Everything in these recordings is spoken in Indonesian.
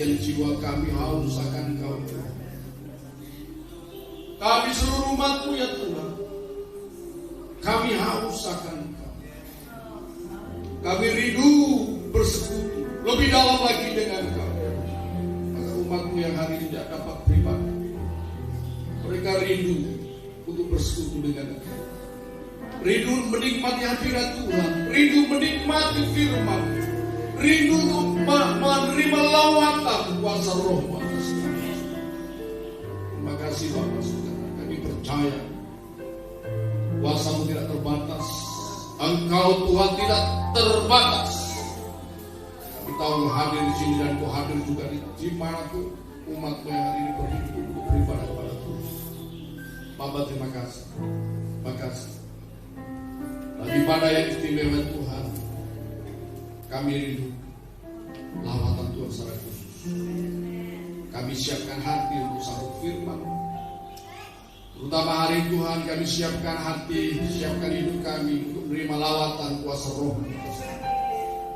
dan jiwa kami haus akan Engkau. Kami seluruh umat-Mu ya Tuhan, kami haus akan Engkau. Kami rindu bersekutu lebih dalam lagi dengan Engkau. Maka umat-Mu yang hari ini tidak dapat beribadah, mereka rindu untuk bersekutu dengan Engkau. Rindu menikmati hadirat Tuhan, rindu menikmati firman, rindu untuk menerima lawatan kuasa Roh atas kami. Terima kasih Bapak Saudara, kami percaya kuasa-Mu tidak terbatas, Engkau Tuhan tidak terbatas. Kami tahu hadir di sini dan Kau hadir juga di manapun umat-Mu yang hari ini berhidup untuk beribadah kepada Tuhan. Bapak terima kasih, terima kasih. Bagi ibadah yang istimewa Tuhan, kami rindu lawatan Tuhan secara khusus. Kami siapkan hati untuk sambut firman. Terutama hari Tuhan, kami siapkan hati, siapkan hidup kami untuk menerima lawatan kuasa Roh.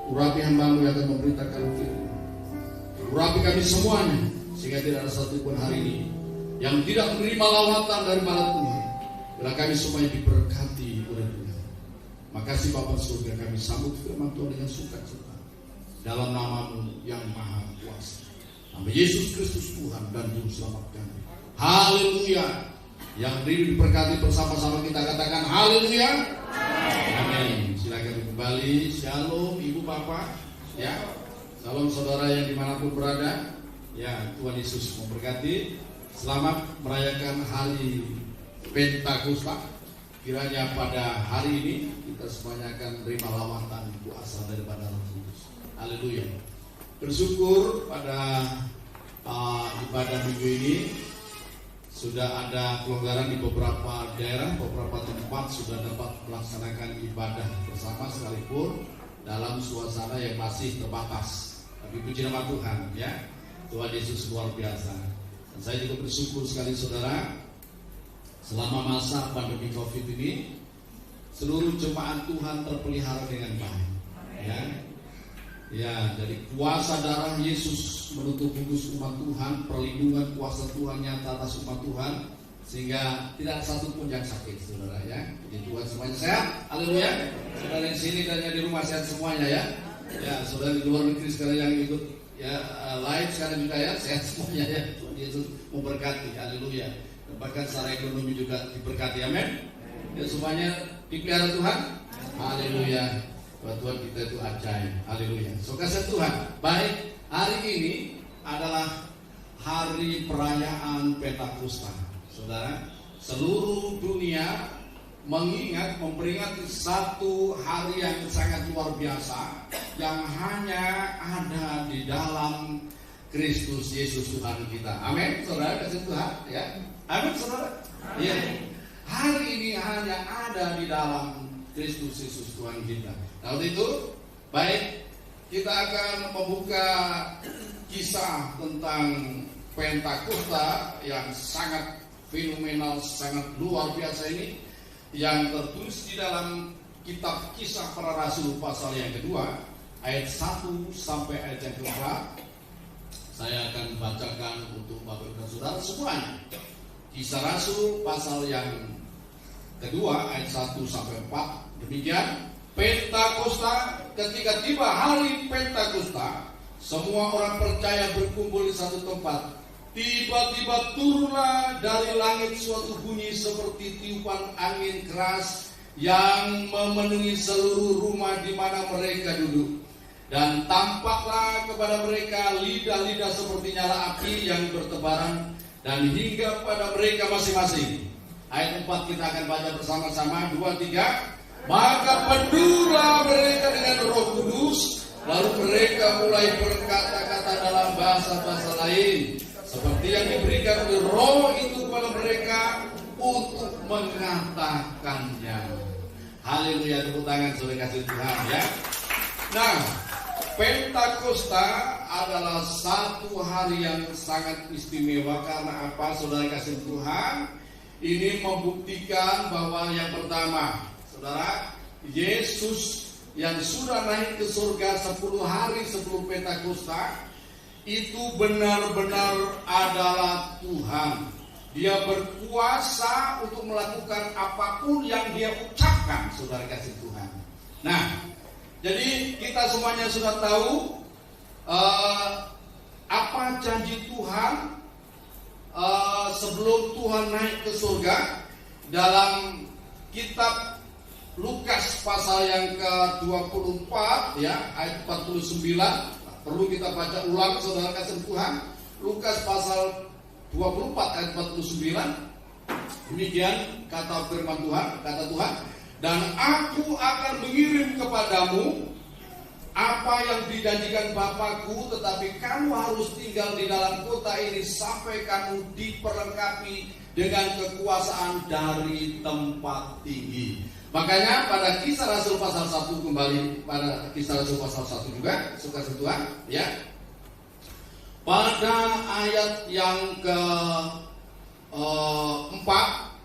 Urapi hamba-Mu yang akan memberitakan firman. Urapi kami semuanya, sehingga tidak ada satupun hari ini yang tidak menerima lawatan daripada Tuhan. Bila kami semuanya diberkati oleh Tuhan. Makasih Bapa surga, kami sambut firman Tuhan dengan sukacita dalam nama-Mu yang maha kuasa. Nama Yesus Kristus Tuhan dan Juru Selamat kami. Haleluya. Yang rindu diberkati bersama-sama kita katakan haleluya. Amin. Silakan kembali. Shalom Ibu Bapak. Ya. Salam saudara yang dimanapun berada. Ya, Tuhan Yesus memberkati. Selamat merayakan hari Pentakosta. Kiranya pada hari ini kita semuanya akan menerima lawatan kuasa daripada Roh Kudus. Haleluya. Bersyukur pada ibadah minggu ini sudah ada kelonggaran di beberapa daerah, beberapa tempat sudah dapat melaksanakan ibadah bersama sekalipun dalam suasana yang masih terbatas. Tapi puji nama Tuhan ya. Tuhan Yesus luar biasa. Dan saya juga bersyukur sekali saudara, selama masa pandemi COVID ini seluruh jemaat Tuhan terpelihara dengan baik. Ya, dari kuasa darah Yesus menutup kudus umat Tuhan, perlindungan kuasa Tuhan nyata atas umat Tuhan, sehingga tidak satu pun yang sakit, saudara ya. Jadi Tuhan semuanya sehat, haleluya. Saudara di sini dan yang di rumah sehat semuanya ya. Ya, saudara di luar negeri sekarang yang ikut ya live sekarang juga ya, sehat semuanya ya. Tuhan Yesus memberkati, haleluya. Bahkan secara ekonomi juga diberkati, amin. Ya, semuanya dipelihara Tuhan, haleluya. Tuhan kita itu ajaib, haleluya. So kasih Tuhan. Baik, hari ini adalah hari perayaan Pentakosta, saudara. Seluruh dunia mengingat, memperingati satu hari yang sangat luar biasa, yang hanya ada di dalam Kristus Yesus Tuhan kita. Amin, saudara kasih Tuhan, ya. Amin, saudara. Iya. Hari ini hanya ada di dalam Kristus Yesus Tuhan kita. Nah, untuk itu, baik, kita akan membuka kisah tentang Pentakosta yang sangat fenomenal, sangat luar biasa ini, yang tertulis di dalam kitab Kisah Para Rasul pasal yang kedua, ayat 1 sampai ayat yang keempat. Saya akan bacakan untuk Bapak dan Saudara semuanya. Kisah Rasul pasal yang kedua, ayat 1 sampai 4. Demikian. Pentakosta, ketika tiba hari Pentakosta, semua orang percaya berkumpul di satu tempat. Tiba-tiba turunlah dari langit suatu bunyi seperti tiupan angin keras yang memenuhi seluruh rumah di mana mereka duduk. Dan tampaklah kepada mereka lidah-lidah seperti nyala api yang bertebaran dan hingga pada mereka masing-masing. Ayat 4 kita akan baca bersama-sama, 2, 3. Maka penuhlah mereka dengan Roh Kudus, lalu mereka mulai berkata-kata dalam bahasa-bahasa lain, seperti yang diberikan oleh Roh itu kepada mereka untuk mengatakannya. Haleluya, tepuk tangan saudara kasih Tuhan ya. Nah, Pentakosta adalah satu hari yang sangat istimewa. Karena apa, saudara kasih Tuhan? Ini membuktikan bahwa yang pertama, saudara, Yesus yang sudah naik ke surga 10 hari sebelum Pentakosta, itu benar-benar adalah Tuhan. Dia berkuasa untuk melakukan apapun yang dia ucapkan, saudara kasih Tuhan. Nah, jadi kita semuanya sudah tahu apa janji Tuhan sebelum Tuhan naik ke surga. Dalam kitab Lukas pasal yang ke-24 ya, ayat 49. Perlu kita baca ulang, saudara kasih Tuhan. Lukas pasal 24 ayat 49. Demikian kata firman Tuhan, kata Tuhan, dan aku akan mengirim kepadamu apa yang dijanjikan Bapakku, tetapi kamu harus tinggal di dalam kota ini sampai kamu diperlengkapi dengan kekuasaan dari tempat tinggi. Makanya pada Kisah Rasul pasal 1, kembali pada Kisah Rasul pasal 1 juga, suka Tuhan ya. Pada ayat yang ke-4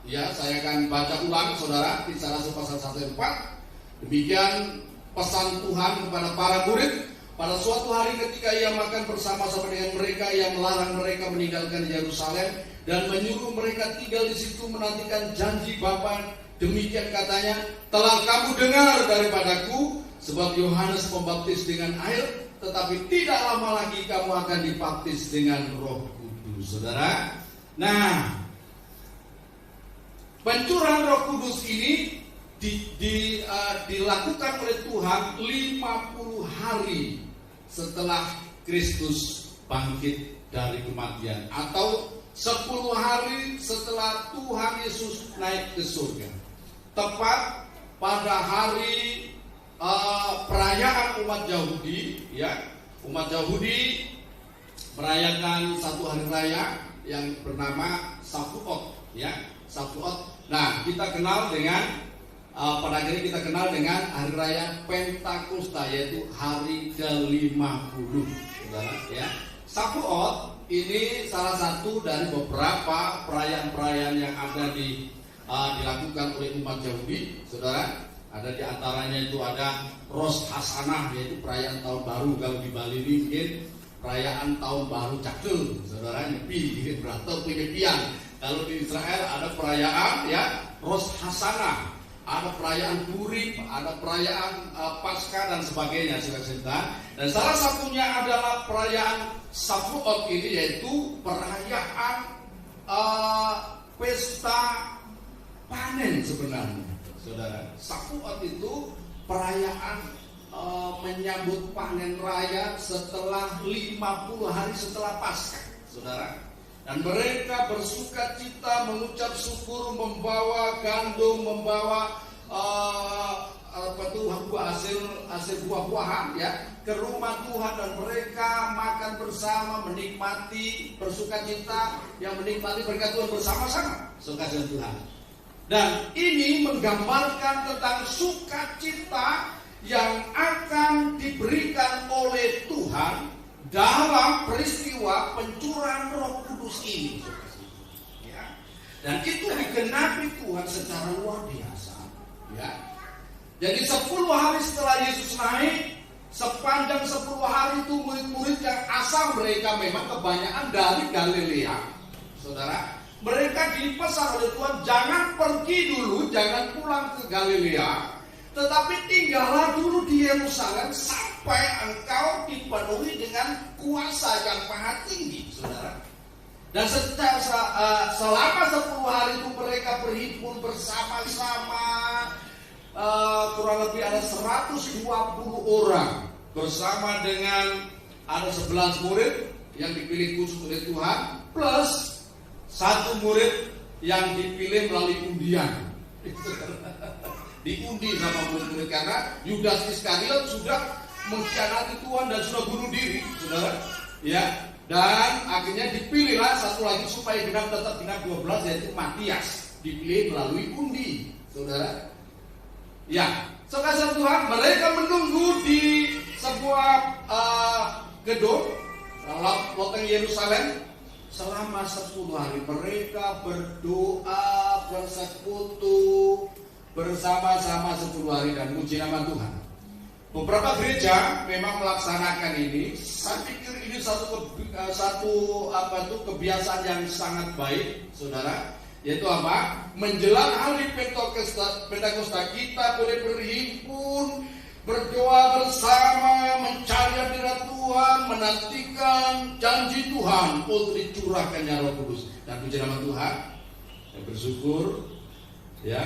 ya, saya akan baca ulang saudara, Kisah Rasul pasal 1 ayat 4. Demikian pesan Tuhan kepada para murid. Pada suatu hari ketika ia makan bersama-sama dengan mereka, ia melarang mereka meninggalkan Yerusalem dan menyuruh mereka tinggal di situ menantikan janji Bapa. Demikian katanya, telah kamu dengar daripadaku, sebab Yohanes membaptis dengan air, tetapi tidak lama lagi kamu akan dibaptis dengan Roh Kudus, saudara. Nah, pencurahan Roh Kudus ini dilakukan oleh Tuhan 50 hari setelah Kristus bangkit dari kematian, atau 10 hari setelah Tuhan Yesus naik ke surga. Tepat pada hari perayaan umat Yahudi ya. Umat Yahudi merayakan satu hari raya yang bernama Shavuot ya, Shavuot. Nah, kita kenal dengan pada akhirnya kita kenal dengan hari raya Pentakosta, yaitu hari ke-50, saudara ya. Shavuot ini salah satu dari beberapa perayaan-perayaan yang ada dilakukan oleh umat Yahudi, saudara. Ada di antaranya itu ada Rosh Hashanah, yaitu perayaan tahun baru. Kalau di Bali ini mungkin perayaan tahun baru Cakil, saudara, nyepi atau penyepian. Kalau di Israel ada perayaan ya Rosh Hashanah, ada perayaan Purim, ada perayaan Paskah dan sebagainya, saudara. Dan salah satunya adalah perayaan Shavuot ini, yaitu perayaan pesta panen sebenarnya, saudara. Shavuot itu perayaan menyambut panen raya setelah 50 hari setelah Paskah, saudara. Dan mereka bersuka cita, mengucap syukur, membawa gandum, membawa hasil buah-buahan ya ke rumah Tuhan, dan mereka makan bersama, menikmati, bersuka cita, yang menikmati berkat Tuhan bersama-sama, sukacita Tuhan. Dan ini menggambarkan tentang sukacita yang akan diberikan oleh Tuhan dalam peristiwa pencurahan Roh Kudus ini, ya. Dan itu digenapi Tuhan secara luar biasa, ya. Jadi 10 hari setelah Yesus naik, sepanjang 10 hari itu murid-murid yang asal mereka memang kebanyakan dari Galilea, saudara. Mereka dipesan oleh Tuhan, jangan pergi dulu, jangan pulang ke Galilea, tetapi tinggallah dulu di Yerusalem sampai engkau dipenuhi dengan kuasa yang maha tinggi, saudara. Dan selama 10 hari itu mereka berhimpun bersama-sama, kurang lebih ada 120 orang, bersama dengan ada 11 murid yang dipilih khusus oleh Tuhan, plus 1 murid yang dipilih melalui undian. Diundi sama murid-murid karena Yudas Iskariot sudah mengkhianati Tuhan dan sudah bunuh diri, saudara. Ya, dan akhirnya dipilihlah satu lagi supaya tetap genap 12, yaitu Matias, dipilih melalui undi, saudara. Ya, saudara Tuhan, mereka menunggu di sebuah gedung loteng Yerusalem selama 10 hari. Mereka berdoa, bersekutu bersama-sama 10 hari dan muji nama Tuhan. Beberapa gereja memang melaksanakan ini. Saya pikir ini satu kebiasaan yang sangat baik, saudara. Yaitu apa? Menjelang hari Pentakosta kita boleh berhimpun, berdoa bersama, mencari hadirat Tuhan, menantikan janji Tuhan untuk dicurahkannya Roh Kudus. Dan puji nama Tuhan, saya bersyukur ya.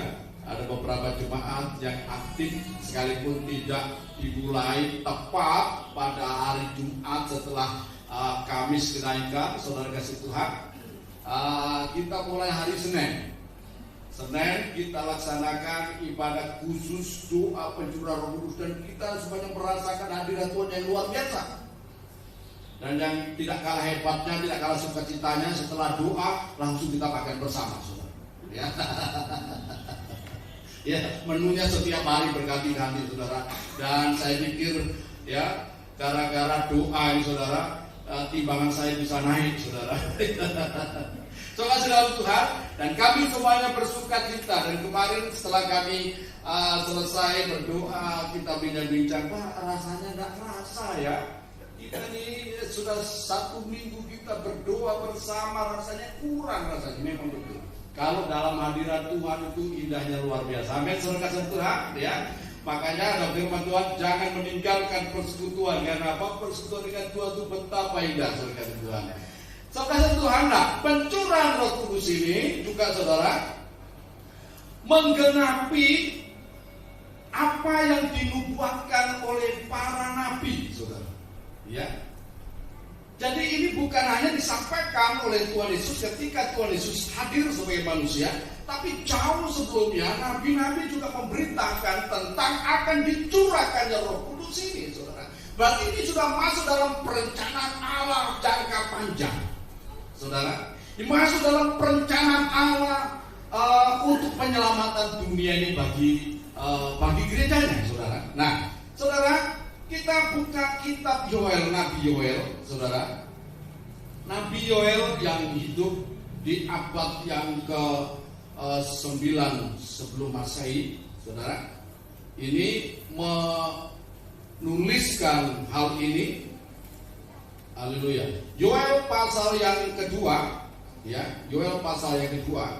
Ada beberapa jemaat yang aktif sekalipun tidak dimulai tepat pada hari Jumat setelah Kamis kenaikan, saudara kasih Tuhan. Kita mulai hari Senin. Senin kita laksanakan ibadah khusus doa pencurahan Roh Kudus dan kita semuanya merasakan hadirat Tuhan yang luar biasa. Dan yang tidak kalah hebatnya, tidak kalah sukacitanya, setelah doa langsung kita makan bersama, saudara. Ya. Ya, menunya setiap hari berganti-ganti, saudara. Dan saya pikir ya, gara-gara doa ini, saudara, timbangan saya bisa naik, saudara. Saudara Tuhan, dan kami semuanya bersukacita. Dan kemarin setelah kami selesai berdoa, kita bincang-bincang, Pak, rasanya nggak kerasa ya. Kita ini sudah 1 minggu kita berdoa bersama, rasanya kurang rasanya, memang betul. Kalau dalam hadirat Tuhan itu indahnya luar biasa. Amin, saudara Tuhan, ya. Makanya ada firman Tuhan, jangan meninggalkan persekutuan. Karena apa? Persekutuan dengan Tuhan itu betapa indah, saudara Tuhan. Saudara Tuhan, pencurahan Roh Kudus ini juga, saudara, menggenapi apa yang dinubuatkan oleh para nabi, saudara. Ya. Jadi ini bukan hanya disampaikan oleh Tuhan Yesus ketika Tuhan Yesus hadir sebagai manusia, tapi jauh sebelumnya nabi-nabi juga memberitakan tentang akan dicurahkannya Roh Kudus ini, saudara. Berarti ini sudah masuk dalam perencanaan Allah jangka panjang, saudara. Ini masuk dalam perencanaan Allah untuk penyelamatan dunia ini bagi gerejanya, saudara. Nah, saudara, kita buka kitab Yoel, Nabi Yoel, saudara. Nabi Yoel yang hidup di abad yang ke-9 sebelum Masehi, saudara. Ini menuliskan hal ini. Haleluya. Yoel pasal yang kedua, ya. Yoel pasal yang kedua,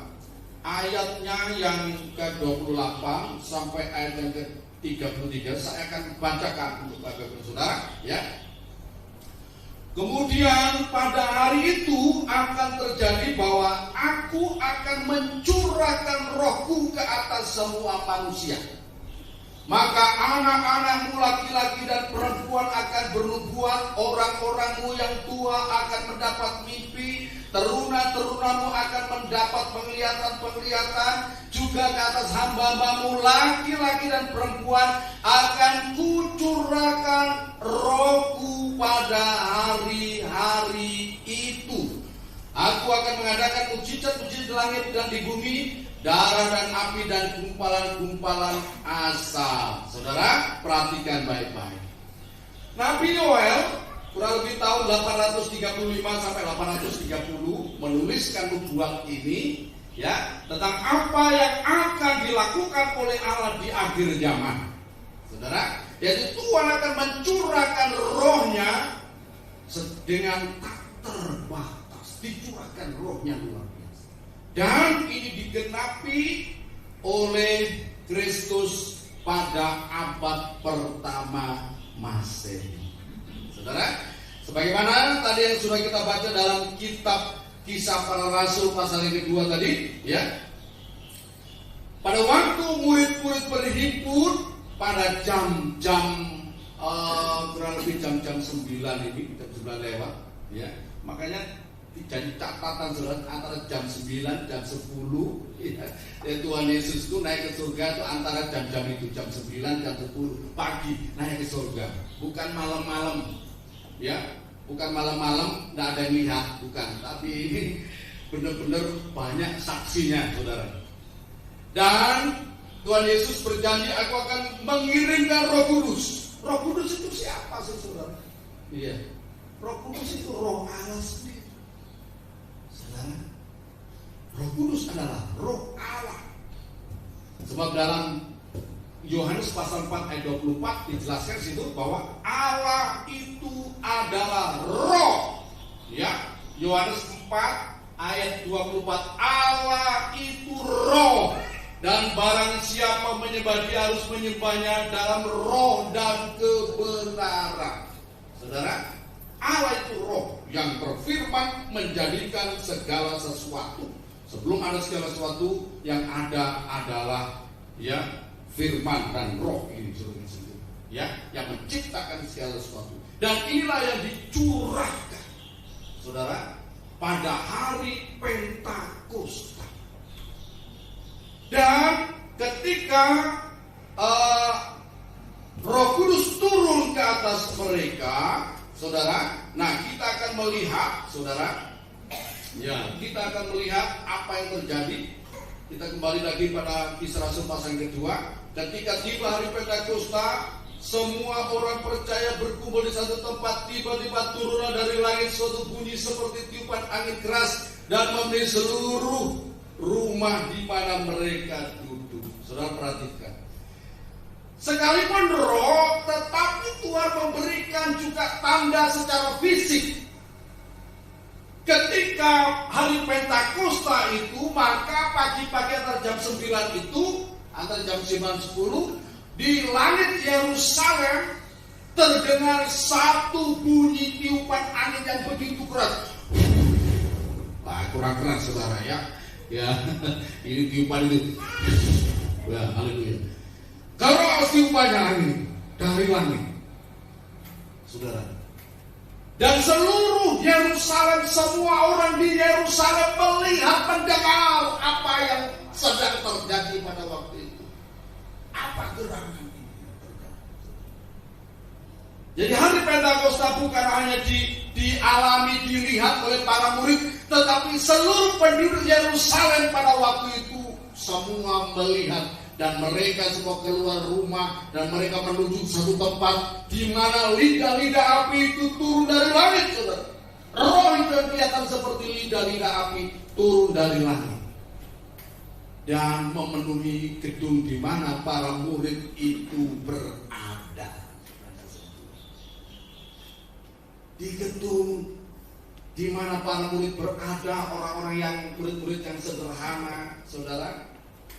ayatnya yang ke-28 sampai ayat yang ke-33 saya akan bacakan untuk Bapak-Ibu Saudara, ya. Kemudian pada hari itu akan terjadi bahwa aku akan mencurahkan rohku ke atas semua manusia. Maka anak-anakmu laki-laki dan perempuan akan bernubuat, orang-orangmu yang tua akan mendapat mimpi, teruna-terunamu akan mendapat penglihatan-penglihatan, juga ke atas hamba-hambamu laki-laki dan perempuan akan kucurahkan rohku pada hari-hari itu. Aku akan mengadakan mujizat-mujizat di langit dan di bumi, darah dan api dan gumpalan-gumpalan asap. Saudara, perhatikan baik-baik. Nabi Yoel kurang lebih tahun 835 sampai 830 menuliskan nubuat ini, ya, tentang apa yang akan dilakukan oleh Allah di akhir zaman. Saudara, yaitu Tuhan akan mencurahkan rohnya dengan tak terbatas, dicurahkan rohnya luar biasa. Dan ini digenapi oleh Kristus pada abad pertama Masehi. Saudara, sebagaimana tadi yang sudah kita baca dalam kitab Kisah Para Rasul pasal yang kedua tadi, ya. Pada waktu murid-murid berhimpun pada jam-jam kurang lebih jam-jam 9 ini, jam 9 lewat, ya. Makanya jadi catatan, saudara, antara jam 9 jam 10, ya. Tuhan Yesus itu naik ke surga itu antara jam-jam itu, jam 9 jam 10 pagi naik ke surga, bukan malam-malam, ya, bukan malam-malam nggak ada yang lihat, bukan, tapi ini benar-benar banyak saksinya, saudara. Dan Tuhan Yesus berjanji, aku akan mengirimkan Roh Kudus. Roh Kudus itu siapa sih, saudara? Iya, Roh Kudus itu Roh Allah sendiri, saudara. Roh Kudus adalah Roh Allah. Sebab dalam Yohanes pasal 4 ayat 24 dijelaskan situ bahwa Allah itu adalah roh. Ya, Yohanes 4 ayat 24, Allah itu roh, dan barang siapa menyembah Dia harus menyembahnya dalam roh dan kebenaran. Saudara, Allah itu roh yang berfirman menjadikan segala sesuatu. Sebelum ada segala sesuatu, yang ada adalah ya firman dan roh ini, ya, yang menciptakan segala sesuatu. Dan inilah yang dicurahkan, saudara, pada hari Pentakosta. Dan ketika Roh Kudus turun ke atas mereka, saudara, nah kita akan melihat, saudara, ya, kita akan melihat apa yang terjadi. Kita kembali lagi pada Kisah Rasul pasal yang kedua. Ketika tiba hari Pentakosta, semua orang percaya berkumpul di satu tempat. Tiba-tiba turunlah dari langit suatu bunyi seperti tiupan angin keras dan memenuhi seluruh rumah di mana mereka duduk. Saudara perhatikan, sekalipun roh, tetapi Tuhan memberikan juga tanda secara fisik. Ketika hari Pentakosta itu, maka pagi-pagi antara jam 9 itu, antara jam 9-10, di langit Yerusalem terdengar satu bunyi tiupan angin yang begitu keras. Nah, kurang keras saudara ya. Ya, ini tiupan itu. Ya, haleluya. Kalau tiupannya angin dari langit, saudara. Dan seluruh Yerusalem, semua orang di Yerusalem melihat, mendengar apa yang sedang terjadi pada waktu itu. Apa gerangan ini? Jadi hari Pentakosta bukan hanya dialami, dilihat oleh para murid, tetapi seluruh penduduk Yerusalem pada waktu itu semua melihat. Dan mereka semua keluar rumah dan mereka menuju satu tempat di mana lidah-lidah api itu turun dari langit, saudara. Roh itu yang kelihatan seperti lidah-lidah api turun dari langit dan memenuhi gedung di mana para murid itu berada. Di gedung di mana para murid berada, orang-orang yang murid-murid yang sederhana, saudara.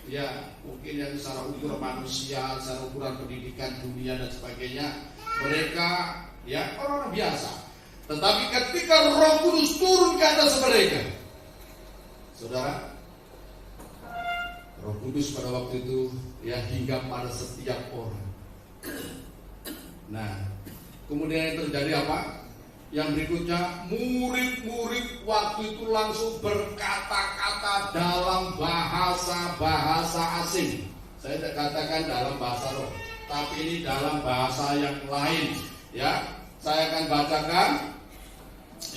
Ya, mungkin yang secara ukuran manusia, secara ukuran pendidikan dunia dan sebagainya, mereka ya orang biasa. Tetapi ketika Roh Kudus turun ke atas mereka, saudara, Roh Kudus pada waktu itu ya hinggap pada setiap orang. Nah, kemudian yang terjadi apa? Yang berikutnya, murid-murid waktu itu langsung berkata-kata dalam bahasa asing. Saya tidak katakan dalam bahasa roh, tapi ini dalam bahasa yang lain. Ya, saya akan bacakan.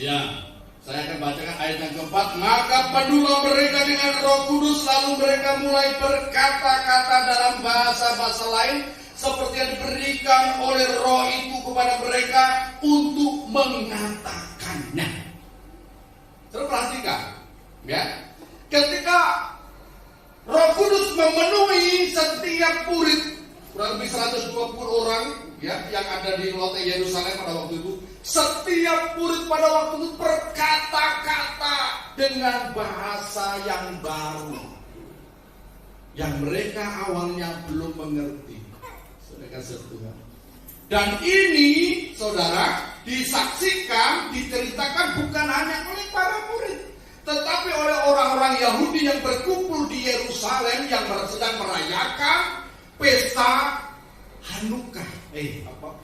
Ya, saya akan bacakan ayat yang keempat. Maka penuhlah mereka dengan Roh Kudus, lalu mereka mulai berkata-kata dalam bahasa lain, seperti yang diberikan oleh roh itu kepada mereka untuk mengatakannya. Terus perhatikan, ya, ketika Roh Kudus memenuhi setiap murid, kurang lebih 120 orang, ya, yang ada di Lote Yerusalem pada waktu itu, setiap murid pada waktu itu berkata-kata dengan bahasa yang baru, yang mereka awalnya belum mengerti. Dan ini, saudara, disaksikan, diceritakan bukan hanya oleh para murid, tetapi oleh orang-orang Yahudi yang berkumpul di Yerusalem yang sedang merayakan pesta Hanukkah.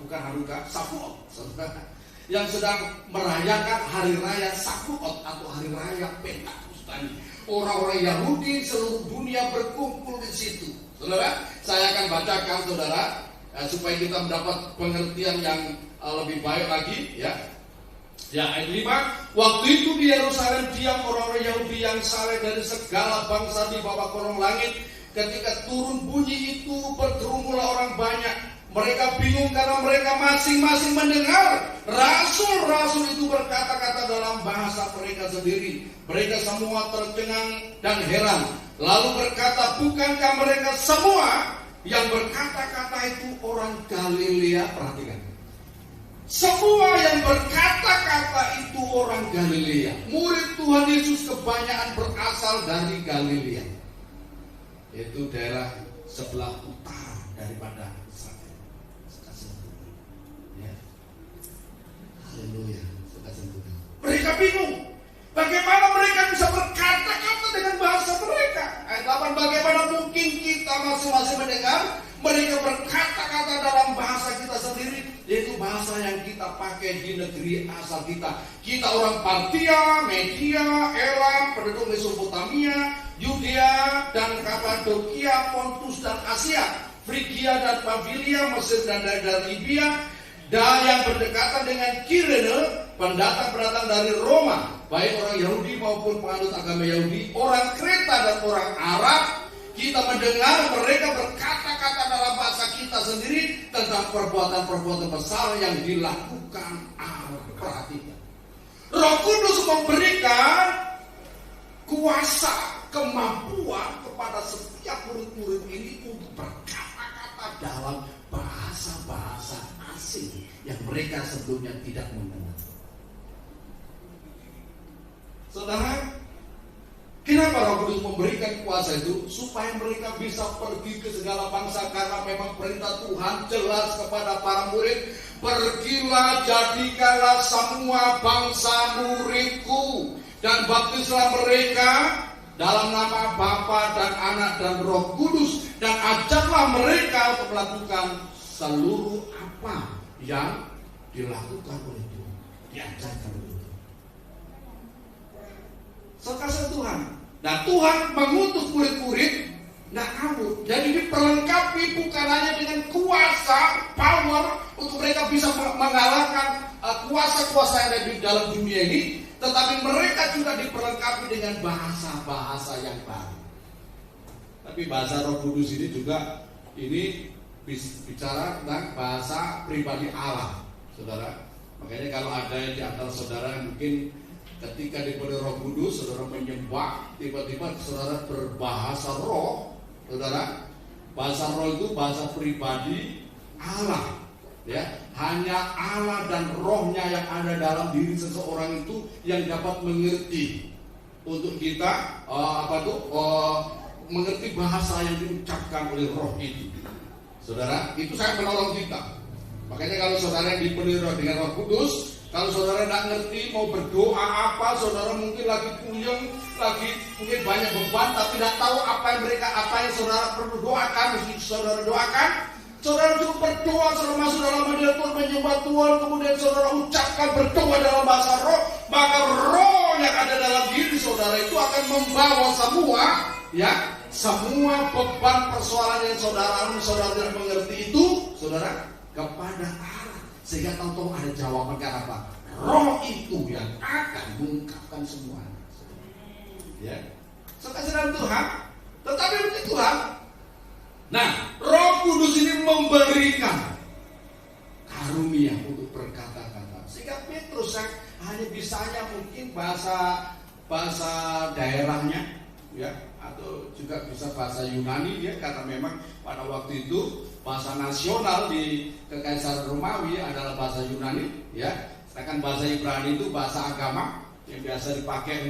Bukan Hanukkah, Shavuot, saudara. Yang sedang merayakan hari raya Shavuot atau hari raya Pentakosta. Orang-orang Yahudi seluruh dunia berkumpul di situ. Saudara, saya akan bacakan, saudara, supaya kita mendapat pengertian yang lebih baik lagi, ya. Ya, ayat 5. Waktu itu di Yerusalem diam orang-orang Yahudi yang saleh dari segala bangsa di bawah kolong langit. Ketika turun bunyi itu, berkerumulah orang banyak. Mereka bingung karena mereka masing-masing mendengar rasul-rasul itu berkata-kata dalam bahasa mereka sendiri. Mereka semua tercengang dan heran, lalu berkata, bukankah mereka semua yang berkata-kata itu orang Galilea. Perhatikan, semua yang berkata-kata itu orang Galilea. Murid Tuhan Yesus kebanyakan berasal dari Galilea, yaitu daerah sebelah utara daripada Israel. Ya. Haleluya. Mereka bingung, bagaimana mereka bisa berkata-kata dengan bahasa mereka. Ayat 8, bagaimana mungkin kita masing-masing mendengar mereka berkata-kata dalam bahasa kita sendiri, yaitu bahasa yang kita pakai di negeri asal kita. Kita orang Partia, Media, Elam, penduduk Mesopotamia, Yudea dan Kapadokia, Pontus dan Asia, Frigia dan Pamfilia, Mesir dan daerah Libya, dan yang berdekatan dengan Kirene, pendatang-pendatang dari Roma, baik orang Yahudi maupun penganut agama Yahudi, orang Kreta dan orang Arab. Kita mendengar mereka berkata-kata dalam bahasa kita sendiri tentang perbuatan-perbuatan besar yang dilakukan Allah. Perhatikan, Roh Kudus memberikan kuasa, kemampuan kepada setiap murid-murid ini untuk berkata-kata dalam bahasa-bahasa asing yang mereka sebelumnya tidak mengenal. Saudara, kenapa Roh Kudus memberikan kuasa itu? Supaya mereka bisa pergi ke segala bangsa, karena memang perintah Tuhan jelas kepada para murid, pergilah jadikanlah semua bangsa muridku dan baptislah mereka dalam nama Bapa dan Anak dan Roh Kudus, dan ajarlah mereka untuk melakukan seluruh apa yang dilakukan oleh Tuhan, diajarkan oleh Tuhan. Sekasih Tuhan. Nah, Tuhan mengutus murid-murid, nah kamu, jadi diperlengkapi bukan hanya dengan kuasa, power untuk mereka bisa mengalahkan kuasa-kuasa yang ada di dalam dunia ini, tetapi mereka juga diperlengkapi dengan bahasa-bahasa yang baru. Tapi bahasa Roh Kudus ini juga ini bicara tentang bahasa pribadi Allah, saudara. Makanya kalau ada yang di antara saudara yang mungkin ketika diberi Roh Kudus, saudara menyembah, tiba-tiba saudara berbahasa roh, saudara. Bahasa roh itu bahasa pribadi Allah, ya. Hanya Allah dan rohnya yang ada dalam diri seseorang itu yang dapat mengerti untuk kita mengerti bahasa yang diucapkan oleh roh itu, saudara. Itu sangat menolong kita. Makanya kalau saudara yang diberi roh dengan Roh Kudus, kalau saudara tidak ngerti mau berdoa apa, saudara mungkin lagi puyeng, lagi mungkin banyak beban, tapi tidak tahu apa yang saudara perlu doakan, mesti saudara doakan. Saudara cukup berdoa, saudara masuk dalam hadirat Tuhan, menyembah Tuhan, kemudian saudara ucapkan berdoa dalam bahasa roh, maka roh yang ada dalam diri saudara itu akan membawa semua beban persoalan yang saudara tidak mengerti itu, saudara, kepada Allah. Sehingga tahu-tahu ada jawaban. Karena apa? Roh itu yang akan mengungkapkan semuanya. Ya, sekasihan Tuhan. Tetapi bukti Tuhan. Nah, Roh Kudus ini memberikan karunia untuk berkata-kata. Sehingga Petrus hanya bisanya mungkin bahasa daerahnya, ya, atau juga bisa bahasa Yunani, ya, karena memang pada waktu itu bahasa nasional di Kekaisaran Romawi adalah bahasa Yunani, ya. Sedangkan bahasa Ibrani itu bahasa agama yang biasa dipakai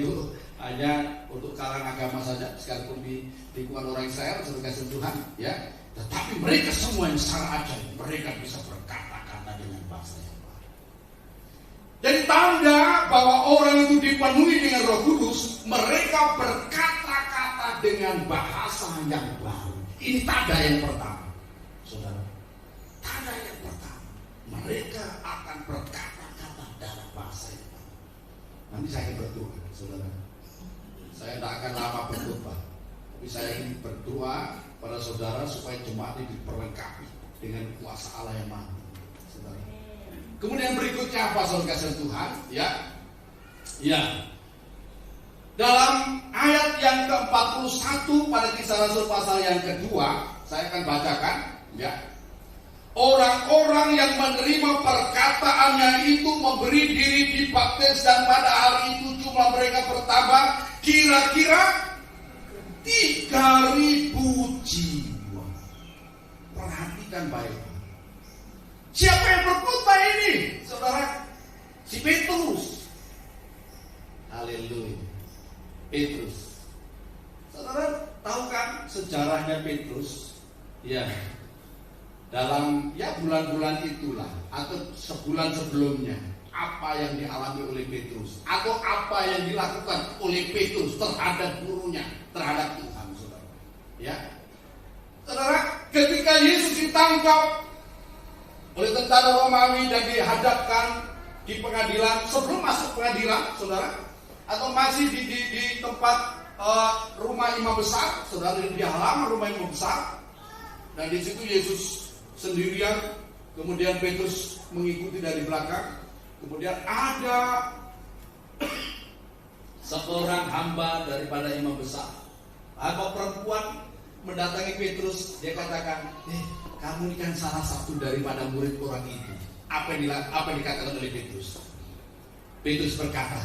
hanya untuk kalangan agama saja, sekalipun di lingkungan orang Israel sebagai Tuhan, ya. Tetapi mereka semua yang secara ajaib, mereka bisa berkata-kata dengan bahasa yang baru. Jadi tanda bahwa orang itu dipenuhi dengan Roh Kudus, mereka berkata-kata dengan bahasa yang baru. Ini tanda yang pertama, saudara. Tanda yang pertama, mereka akan berkata-kata dalam bahasa yang baru. Nanti saya akan berdoa, saudara. Saya tidak akan lama berkhotbah, tapi saya ingin berdoa pada saudara supaya jemaat ini diperlengkapi dengan kuasa Allah yang maha, saudara. Kemudian berikutnya apa, saudara kasih Tuhan? Ya. Dalam ayat yang ke-41 pada Kisah Rasul pasal yang kedua, saya akan bacakan, ya. Orang-orang yang menerima perkataannya itu memberi diri dibaptis, dan pada hari itu jumlah mereka bertambah kira-kira 3.000 jiwa. perhatikan baik-baik. Siapa yang berkhotbah ini, saudara? Si Petrus. Haleluya. Petrus. Saudara tahu kan sejarahnya Petrus? Ya. Dalam bulan-bulan itulah atau sebulan sebelumnya, apa yang dialami oleh Petrus atau apa yang dilakukan oleh Petrus terhadap gurunya, terhadap Tuhan, saudara. Ya. Saudara, ketika Yesus ditangkap oleh tentara Romawi dan dihadapkan di pengadilan, sebelum masuk pengadilan, saudara, atau masih di tempat rumah imam besar, saudara, di halaman rumah imam besar, dan di situ Yesus sendirian, kemudian Petrus mengikuti dari belakang, kemudian ada seorang hamba daripada imam besar, hamba perempuan mendatangi Petrus. Dia katakan, kamu ini kan salah satu daripada murid orang itu. Apa yang dikatakan oleh Petrus? Petrus berkata,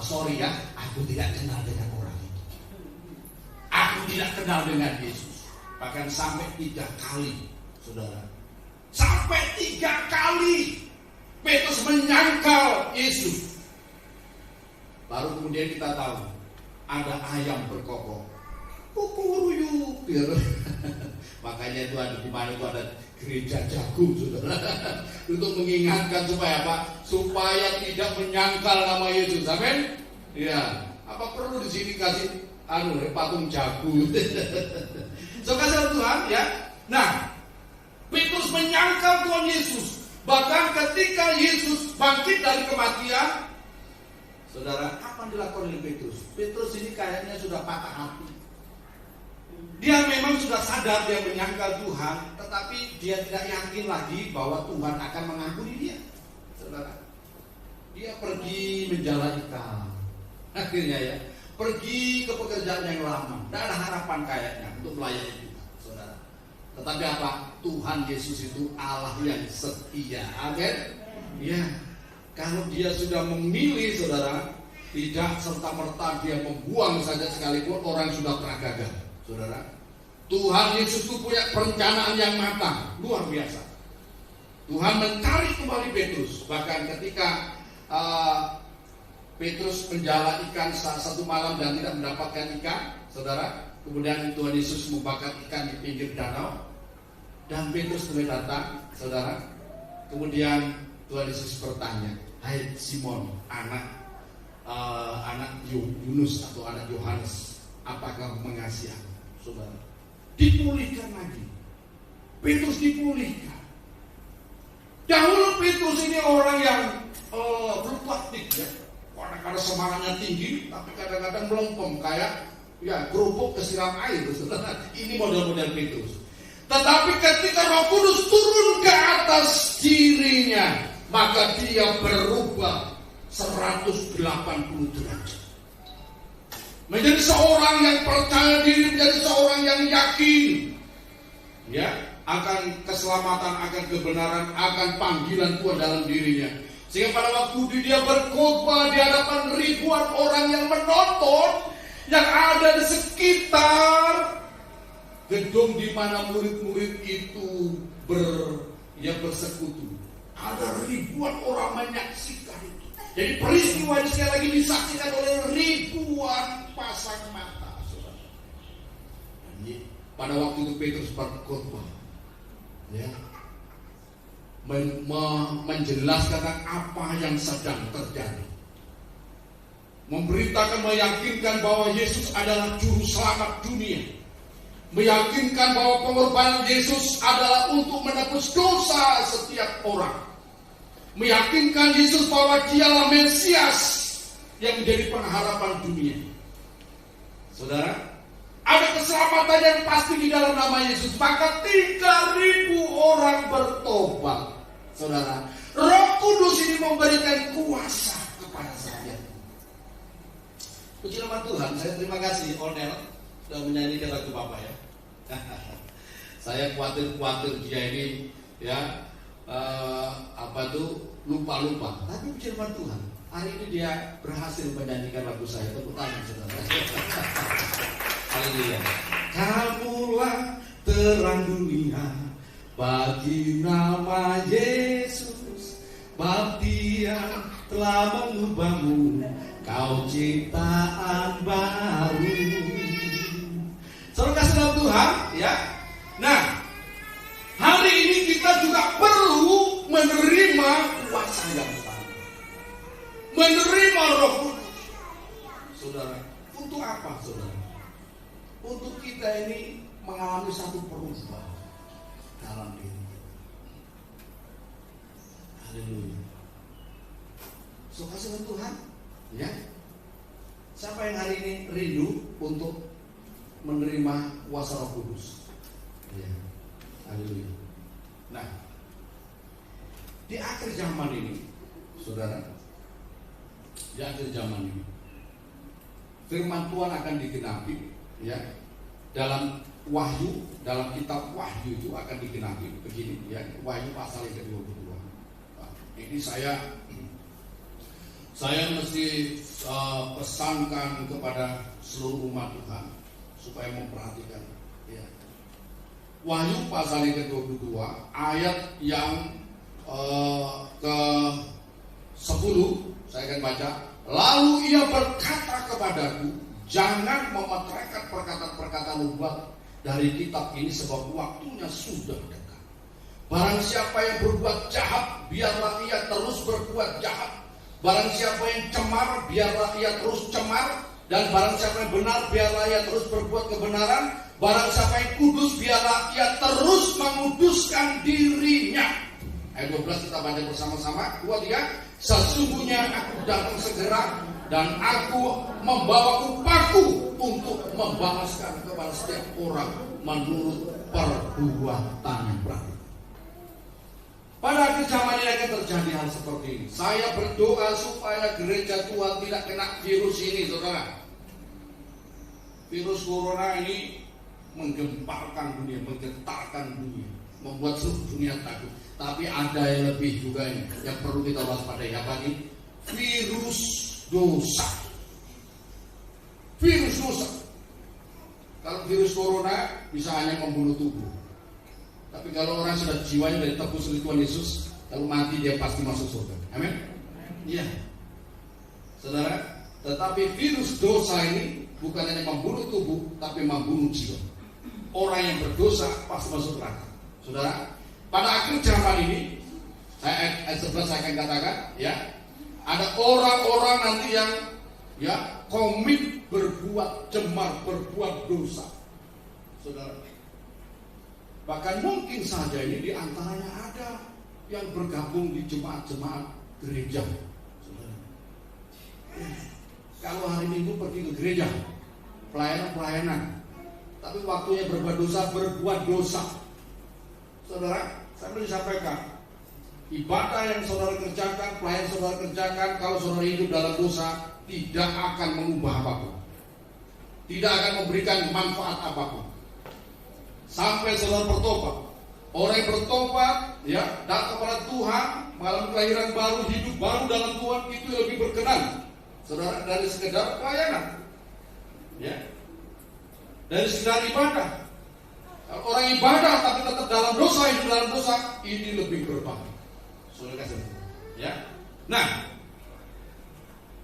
sorry ya, aku tidak kenal dengan orang itu. Aku tidak kenal dengan Yesus. Bahkan sampai 3 kali, saudara. Sampai 3 kali Petrus menyangkal Yesus. Baru kemudian kita tahu ada ayam berkokok. Kukuruyuk. Makanya itu ada di mana itu ada gereja jagung, saudara. Untuk mengingatkan supaya apa? Supaya tidak menyangkal nama Yesus. Amin. Ya. Apa perlu di sini kasih patung jagung? So kasih Tuhan ya. Nah, Petrus menyangkal Tuhan Yesus. Bahkan ketika Yesus bangkit dari kematian, saudara, apa yang dilakukan oleh Petrus? Petrus ini kayaknya sudah patah hati. Dia memang sudah sadar dia menyangkal Tuhan, tetapi dia tidak yakin lagi bahwa Tuhan akan mengampuni dia. Saudara, dia pergi menjala ikan. Akhirnya ya, pergi ke pekerjaan yang lama. Tidak ada harapan kayaknya untuk melayani Tuhan, saudara. Tetapi apa? Tuhan Yesus itu Allah yang setia. Amin. Ya, kalau dia sudah memilih, saudara, tidak serta-merta dia membuang saja sekalipun orang sudah pernah gagal. Saudara, Tuhan Yesus itu punya perencanaan yang matang, luar biasa. Tuhan mencari kembali Petrus. Bahkan ketika Petrus menjala ikan satu malam dan tidak mendapatkan ikan, saudara, kemudian Tuhan Yesus membakar ikan di pinggir danau, dan Petrus mulai datang, saudara. Kemudian Tuhan Yesus bertanya, hai Simon, anak Yunus atau anak Yohanes, apakah mengasihi aku? Saudara, dipulihkan lagi. Petrus dipulihkan. Dahulu Petrus ini orang yang fluktuatif ya. Kadang-kadang semangatnya tinggi, tapi kadang-kadang melempem kayak kerupuk kesiram air. Saudara. Ini model-model Petrus. Tetapi ketika Roh Kudus turun ke atas dirinya, maka dia berubah 180 derajat. Menjadi seorang yang percaya diri, menjadi seorang yang yakin ya akan keselamatan, akan kebenaran, akan panggilan Tuhan dalam dirinya. Sehingga pada waktu dia berkhotbah di hadapan ribuan orang yang menonton, yang ada di sekitar gedung di mana murid-murid itu bersekutu, ada ribuan orang menyaksikan itu. Jadi peristiwa ini sekali lagi disaksikan oleh ribuan pasang mata, saudara. Pada waktu itu Petrus berkhotbah, ya, menjelaskan apa yang sedang terjadi, memberitakan, meyakinkan bahwa Yesus adalah juru selamat dunia, meyakinkan bahwa pengorbanan Yesus adalah untuk menebus dosa setiap orang, meyakinkan Yesus bahwa dialah Mesias yang menjadi pengharapan dunia. Saudara, ada keselamatan yang pasti di dalam nama Yesus. Maka 3.000 orang bertobat. Saudara, Roh Kudus ini memberikan kuasa kepada saya. Puji nama Tuhan. Saya terima kasih Onel sudah menyanyikan lagu Bapak ya. Saya khawatir dia ini ya lupa. Tapi puji nama Tuhan, hari ini dia berhasil menyanyikan lagu saya. Tepuk tangan saudara. Haleluya. Kamulah terang dunia, Bagi nama Yesus, bab Dia telah mengubahmu, kau ciptaan baru. Saudara kasih dalam Tuhan, ya. Nah, hari ini kita juga perlu menerima kuasa yang baru, menerima Roh Kudus. Saudara, untuk apa, saudara? Untuk kita ini mengalami satu perubahan dalam diri kita. Haleluya. So, kasih Tuhan, ya. Siapa yang hari ini rindu untuk menerima kuasa Roh Kudus? Ya. Haleluya. Nah, di akhir zaman ini, saudara, di akhir zaman ini, firman Tuhan akan digenapi, ya. Dalam Wahyu, dalam kitab Wahyu itu akan digenapi begini, ya. Wahyu pasal yang ke-22. Nah, ini saya mesti pesankan kepada seluruh umat Tuhan supaya memperhatikan, ya. Wahyu pasal yang ke-22 ayat yang ke-10 saya akan baca. Lalu ia berkata kepadaku, jangan memeteraikan perkataan-perkataan nubuat dari kitab ini, sebab waktunya sudah dekat. Barang siapa yang berbuat jahat, biarlah ia terus berbuat jahat. Barang siapa yang cemar, biarlah ia terus cemar. Dan barang siapa yang benar, biarlah ia terus berbuat kebenaran. Barang siapa yang kudus, biarlah ia terus menguduskan dirinya. Ayat 12 kita baca bersama-sama. 2, 3. Sesungguhnya aku datang segera, dan aku membawa upahku untuk membalaskan kepada setiap orang menurut perbuatannya. Pada akhir zaman ini akan terjadi hal seperti ini. Saya berdoa supaya gereja Tuhan tidak kena virus ini, saudara. Virus corona ini menggemparkan dunia, menggetarkan dunia, membuat seluruh dunia takut. Tapi ada yang lebih juga ini yang perlu kita waspadai, apa ini? Virus dosa. Virus dosa. Kalau virus corona bisa hanya membunuh tubuh. Tapi kalau orang sudah jiwanya dari tebus oleh Tuhan Yesus, kalau mati dia pasti masuk surga. Amin. Iya. Saudara, tetapi virus dosa ini bukan hanya membunuh tubuh, tapi membunuh jiwa. Orang yang berdosa pasti masuk neraka. Saudara, pada akhir zaman ini, ayat 11 saya akan katakan, ya, ada orang-orang nanti yang, ya, komit berbuat cemar, berbuat dosa. Saudara, bahkan mungkin saja ini diantaranya ada yang bergabung di jemaat-jemaat gereja. Saudara, kalau hari Minggu pergi ke gereja, pelayanan, tapi waktunya berbuat dosa. Saudara, saya mau disampaikan, ibadah yang saudara kerjakan, pelayanan saudara kerjakan, kalau saudara hidup dalam dosa, tidak akan mengubah apapun, tidak akan memberikan manfaat apapun sampai saudara bertobat. Orang yang bertobat, ya, datang kepada Tuhan, mengalami kelahiran baru, hidup baru dalam Tuhan, itu lebih berkenan, saudara, dari sekedar pelayanan, ya, dari sekedar ibadah. Kalau orang ibadah tapi tetap dalam dosa, hidup dalam dosa, ini lebih berbahaya. Saudara kasih, ya. Nah,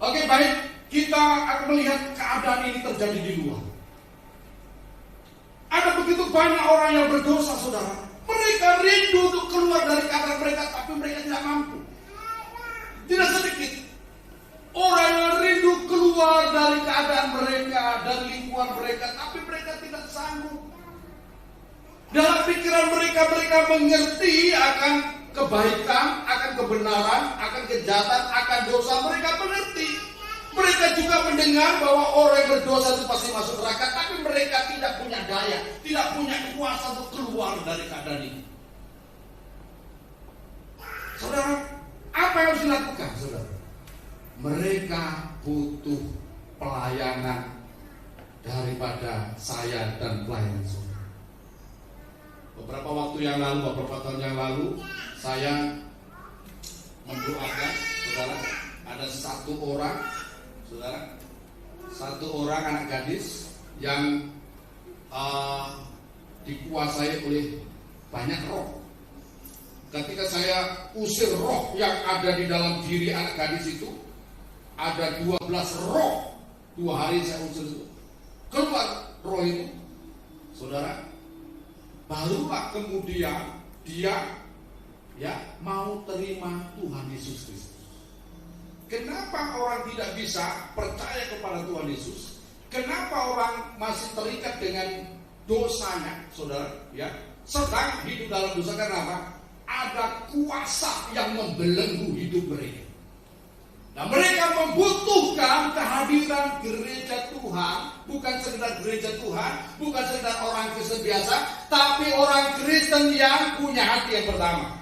oke, baik, kita akan melihat keadaan ini terjadi di luar. Ada begitu banyak orang yang berdosa, saudara. Mereka rindu untuk keluar dari keadaan mereka, tapi mereka tidak mampu. Tidak sedikit orang yang rindu keluar dari keadaan mereka, dari lingkungan mereka, tapi mereka tidak sanggup. Dalam pikiran mereka mengerti akan kebaikan, akan kebenaran, akan kejahatan, akan dosa. Mereka mengerti. Mereka juga mendengar bahwa orang yang berdosa itu pasti masuk neraka, tapi mereka tidak punya daya, tidak punya kuasa untuk keluar dari keadaan ini. Saudara, apa yang harus dilakukan, saudara? Mereka butuh pelayanan daripada saya dan pelayanan saudara. Beberapa waktu yang lalu, beberapa tahun yang lalu, saya mendoakan, saudara, ada satu orang anak gadis yang dikuasai oleh banyak roh. ketika saya usir roh yang ada di dalam diri anak gadis itu, ada 12 roh. 2 hari saya usir itu, keluar roh itu, saudara. Barulah kemudian dia mau terima Tuhan Yesus Kristus. Kenapa orang tidak bisa percaya kepada Tuhan Yesus? Kenapa orang masih terikat dengan dosanya, saudara? Ya, sedang hidup dalam dosa karena apa? Ada kuasa yang membelenggu hidup mereka. Nah, mereka membutuhkan kehadiran gereja Tuhan, bukan sekedar gereja Tuhan, bukan sekedar orang Kristen biasa, tapi orang Kristen yang punya hati yang pertama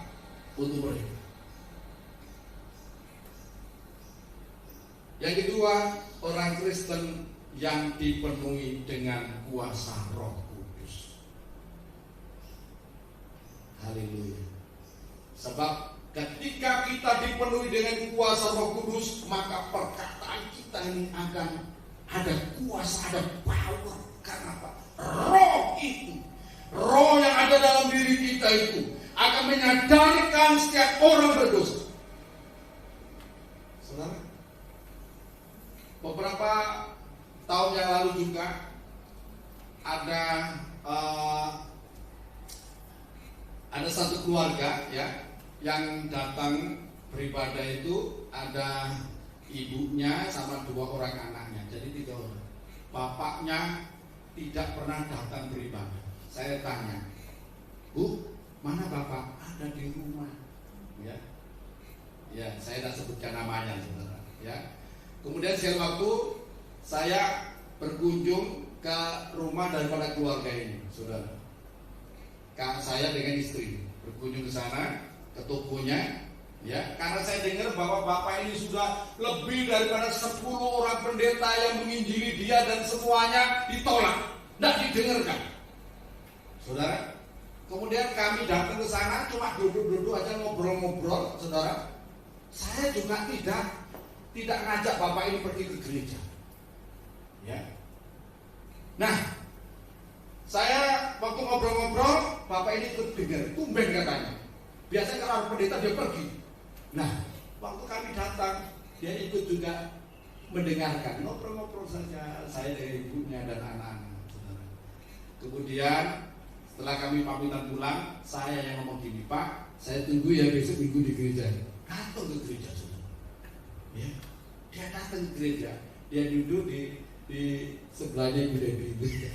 untuk mereka. Yang kedua, orang Kristen yang dipenuhi dengan kuasa Roh Kudus. Haleluya. Sebab ketika kita dipenuhi dengan kuasa Roh Kudus, maka perkataan kita ini akan ada kuasa, ada power. Karena apa? Roh itu, roh yang ada dalam diri kita itu akan menyadarkan setiap orang berdosa. Saudara, beberapa tahun yang lalu juga ada satu keluarga yang datang beribadah itu, ada ibunya sama 2 orang anaknya, jadi 3 orang. Bapaknya tidak pernah datang beribadah. Saya tanya, Bu, mana bapak? Ada di rumah. Ya, saya tidak sebutkan namanya, saudara. Ya. Kemudian suatu waktu saya berkunjung ke rumah daripada keluarga ini, saudara. Saya dengan istri berkunjung ke sana, ke tokonya, karena saya dengar bahwa bapak ini sudah lebih daripada 10 orang pendeta yang menginjili dia dan semuanya ditolak, tidak didengarkan, saudara. Kemudian kami datang ke sana, cuma duduk-duduk aja ngobrol-ngobrol, saudara. Saya juga tidak ngajak bapak ini pergi ke gereja, Nah, saya waktu ngobrol-ngobrol, bapak ini ikut dengar, tumben katanya. Biasanya kalau orang pendeta dia pergi. Nah, waktu kami datang, dia ikut juga mendengarkan, ngobrol-ngobrol saja, saya dari ibunya dan anak-anak. Kemudian setelah kami pamitan pulang, saya yang ngomong gini, Pak, saya tunggu ya besok minggu di gereja. Datang ke gereja, saudara. Dia datang ke gereja, dia duduk di sebelahnya Ibu Debbie.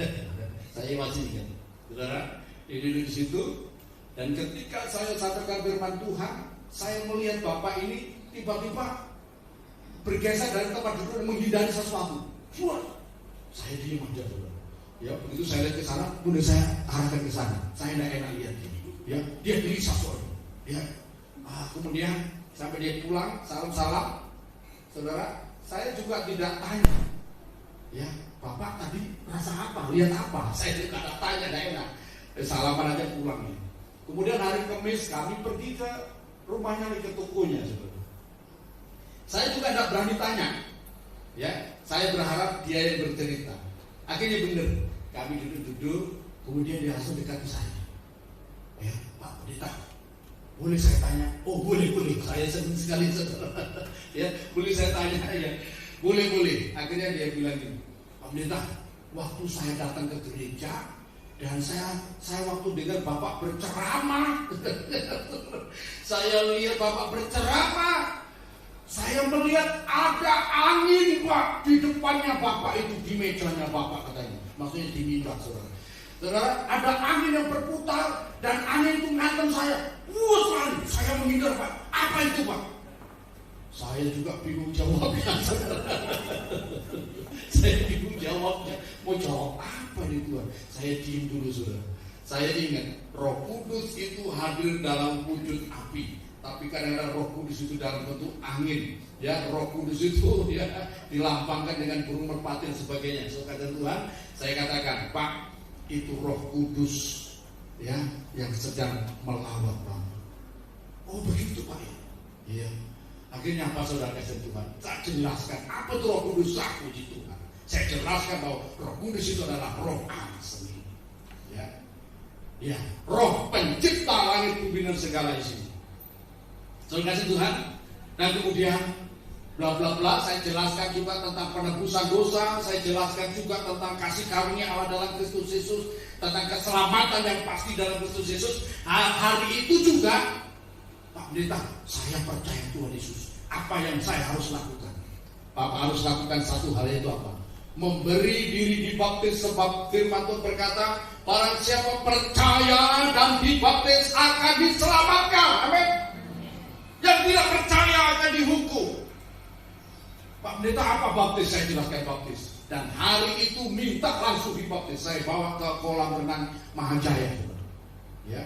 Saya masih ingat, saudara, dia duduk di situ. Dan ketika saya sampaikan firman Tuhan, saya melihat bapak ini tiba-tiba bergeser dari tempat duduk dan menghindari sesuatu. Saya diam aja, saudara. Begitu saya lihat ke sana, kemudian saya arahkan ke sana. Saya tidak enak lihat dia. Dia gelisah soalnya. Kemudian sampai dia pulang, salam-salam, saudara. Saya juga tidak tanya. Bapak tadi rasa apa? Lihat apa? Saya juga tidak tanya, tidak enak. Salaman aja pulang. Kemudian hari Kamis kami pergi ke rumahnya, ke tokonya, saudara. Saya juga tidak berani tanya. Saya berharap dia yang bercerita. Akhirnya benar, kami duduk-duduk, kemudian dia langsung dekat ke saya. Pak Pendeta, boleh saya tanya? Oh boleh, saya senang sekali, saudara. Boleh saya tanya? Boleh. Akhirnya dia bilang gini, Pak Pendeta, waktu saya datang ke gereja dan saya waktu dengar Bapak berceramah, saya lihat Bapak berceramah, saya melihat ada angin, Pak, di depannya Bapak itu, di mejanya Bapak katanya, maksudnya di mimbar, saudara. Saudara, ada angin yang berputar dan angin itu ngantem saya. Saya menghindar, Pak. Apa itu, Pak? Saya juga bingung jawabnya. Saya bingung jawabnya. Mau jawab apa nih Tuhan? Saya diam dulu, saudara. Saya ingat Roh Kudus itu hadir dalam wujud api, tapi kadang-kadang Roh Kudus itu dalam bentuk angin. Roh Kudus itu dilambangkan dengan burung merpati dan sebagainya. So kata Tuhan, saya katakan, Pak, itu Roh Kudus yang sedang melawat Bapak. Oh begitu, Pak. Akhirnya apa, saudara kasih Tuhan? Saya jelaskan apa itu Roh Kudus. Puji Tuhan. Saya jelaskan bahwa Roh Kudus itu adalah Roh asli. Roh pencipta langit bumi dan segala isinya. Saudara kasih Tuhan. Dan kemudian bla bla bla, saya jelaskan juga tentang penebusan dosa, saya jelaskan juga tentang kasih karunia Allah dalam Kristus Yesus, tentang keselamatan yang pasti dalam Kristus Yesus. Hari itu juga, Pak Pendeta, saya percaya Tuhan Yesus. Apa yang saya harus lakukan? Bapak harus lakukan satu hal, itu apa? Memberi diri dibaptis, sebab firman Tuhan berkata, barang siapa percaya dan dibaptis akan diselamatkan. Amin. Yang tidak percaya akan dihukum. Pak Pendeta, apa baptis? Saya jelaskan baptis. Dan hari itu minta langsung dibaptis. Saya bawa ke kolam renang Mahajaya. Ya.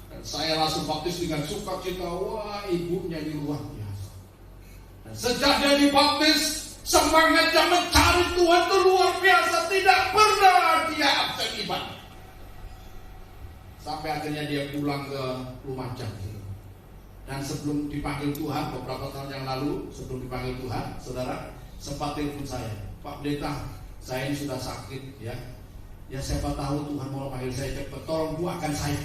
Dan saya langsung baptis dengan sukacita. Wah, ibunya di luar biasa. Dan sejak dia dibaptis, semangatnya mencari Tuhan itu luar biasa. Tidak pernah dia absen ibadah. Sampai akhirnya dia pulang ke Lumajang. Dan sebelum dipanggil Tuhan, beberapa tahun yang lalu, sebelum dipanggil Tuhan, saudara sempat telepon saya, Pak Pendeta, saya ini sudah sakit, ya. Ya siapa tahu Tuhan mau panggil saya cepat, tolong doakan saya.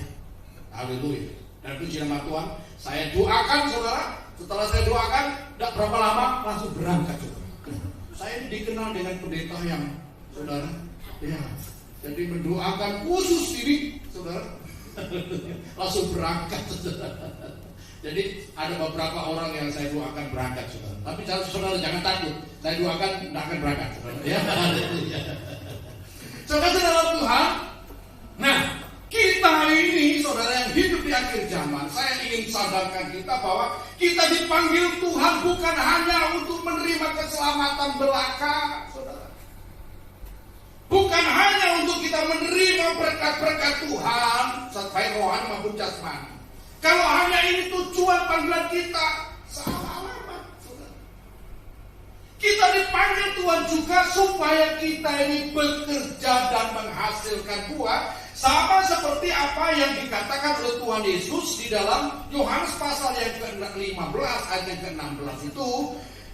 Haleluya. Dan puji nama Tuhan, saya doakan, saudara. Setelah saya doakan, tidak berapa lama langsung berangkat, saudara. Saya ini dikenal dengan pendeta yang, saudara, ya, jadi mendoakan khusus ini, saudara, langsung berangkat, saudara. Jadi ada beberapa orang yang saya doakan berangkat, saudara. Tapi saudara jangan takut, saya doakan tidak akan berangkat, saudara. Ya, saudara Tuhan. Nah, kita ini, saudara yang hidup di akhir zaman, saya ingin sadarkan kita bahwa kita dipanggil Tuhan bukan hanya untuk menerima keselamatan belaka, saudara. Bukan hanya untuk kita menerima berkat-berkat Tuhan, baik rohani maupun jasmani. Kalau hanya ini tujuan panggilan kita, salah alamat, saudara. Kita dipanggil Tuhan juga supaya kita ini bekerja dan menghasilkan buah, sama seperti apa yang dikatakan oleh Tuhan Yesus di dalam Yohanes pasal yang ke-15 ayat yang ke-16 itu.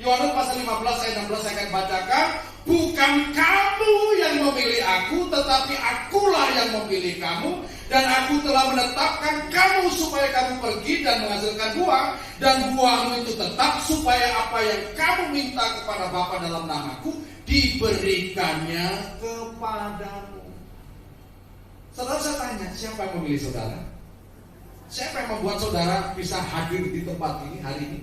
Yohanes pasal 15 ayat 16 saya akan bacakan. Bukan kamu yang memilih aku, tetapi akulah yang memilih kamu, dan aku telah menetapkan kamu supaya kamu pergi dan menghasilkan buah, dan buahmu itu tetap, supaya apa yang kamu minta kepada Bapa dalam namaku diberikannya kepadamu. Saudara, saya tanya, siapa yang memilih saudara? Siapa yang membuat saudara bisa hadir di tempat ini hari ini?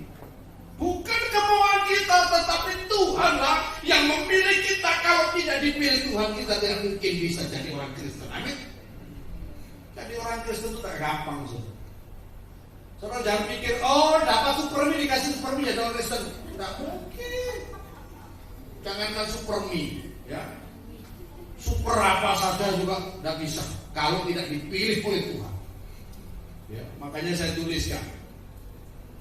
Bukan kemauan kita, tetapi Tuhanlah yang memilih kita. Kalau tidak dipilih Tuhan, kita tidak mungkin bisa jadi orang Kristen. Amin. Jadi orang Kristen itu tak gampang, saudara. Saudara jangan pikir, oh dapat supermi dikasih supermi jadi orang Kristen. Tidak mungkin. Jangankan supermi, ya. Super apa saja juga tidak bisa kalau tidak dipilih oleh Tuhan. Ya, makanya saya tuliskan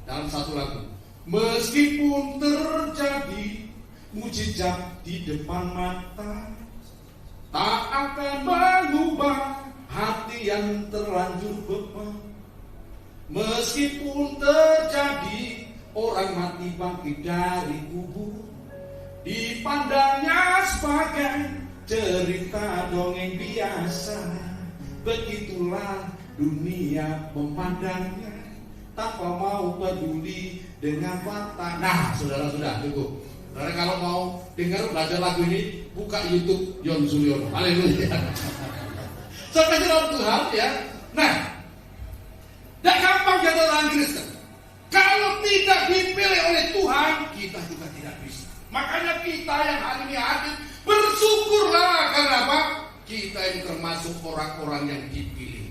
dalam satu lagu. Meskipun terjadi mujizat di depan mata, tak akan mengubah hati yang terlanjur beban. Meskipun terjadi orang mati bangkit dari kubur, dipandangnya sebagai cerita dongeng biasa. Begitulah dunia memandangnya, tanpa mau peduli dengan fakta. Nah, saudara sudah cukup. Saudara kalau mau dengar belajar lagu ini, buka YouTube Yon Suliono. Haleluya. Saudara Tuhan, ya. Nah, tidak gampang jadi orang Kristen. Kalau tidak dipilih oleh Tuhan, kita juga tidak bisa. Makanya kita yang hari ini hadir, bersyukurlah karena apa? Kita ini termasuk orang-orang yang dipilih.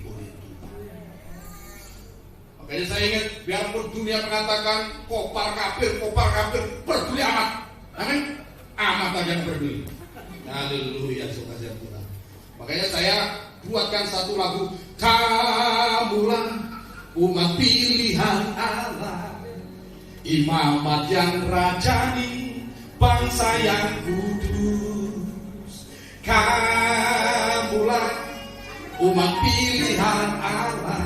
Makanya saya ingat, biarpun dunia mengatakan kopar kafir, peduli amat. Amin. Amat aja peduli. Haleluya, saudara Tuhan. Makanya saya buatkan satu lagu, kamulah umat pilihan Allah, imamat yang rajani, bangsa yang kudus. Kamulah umat pilihan Allah,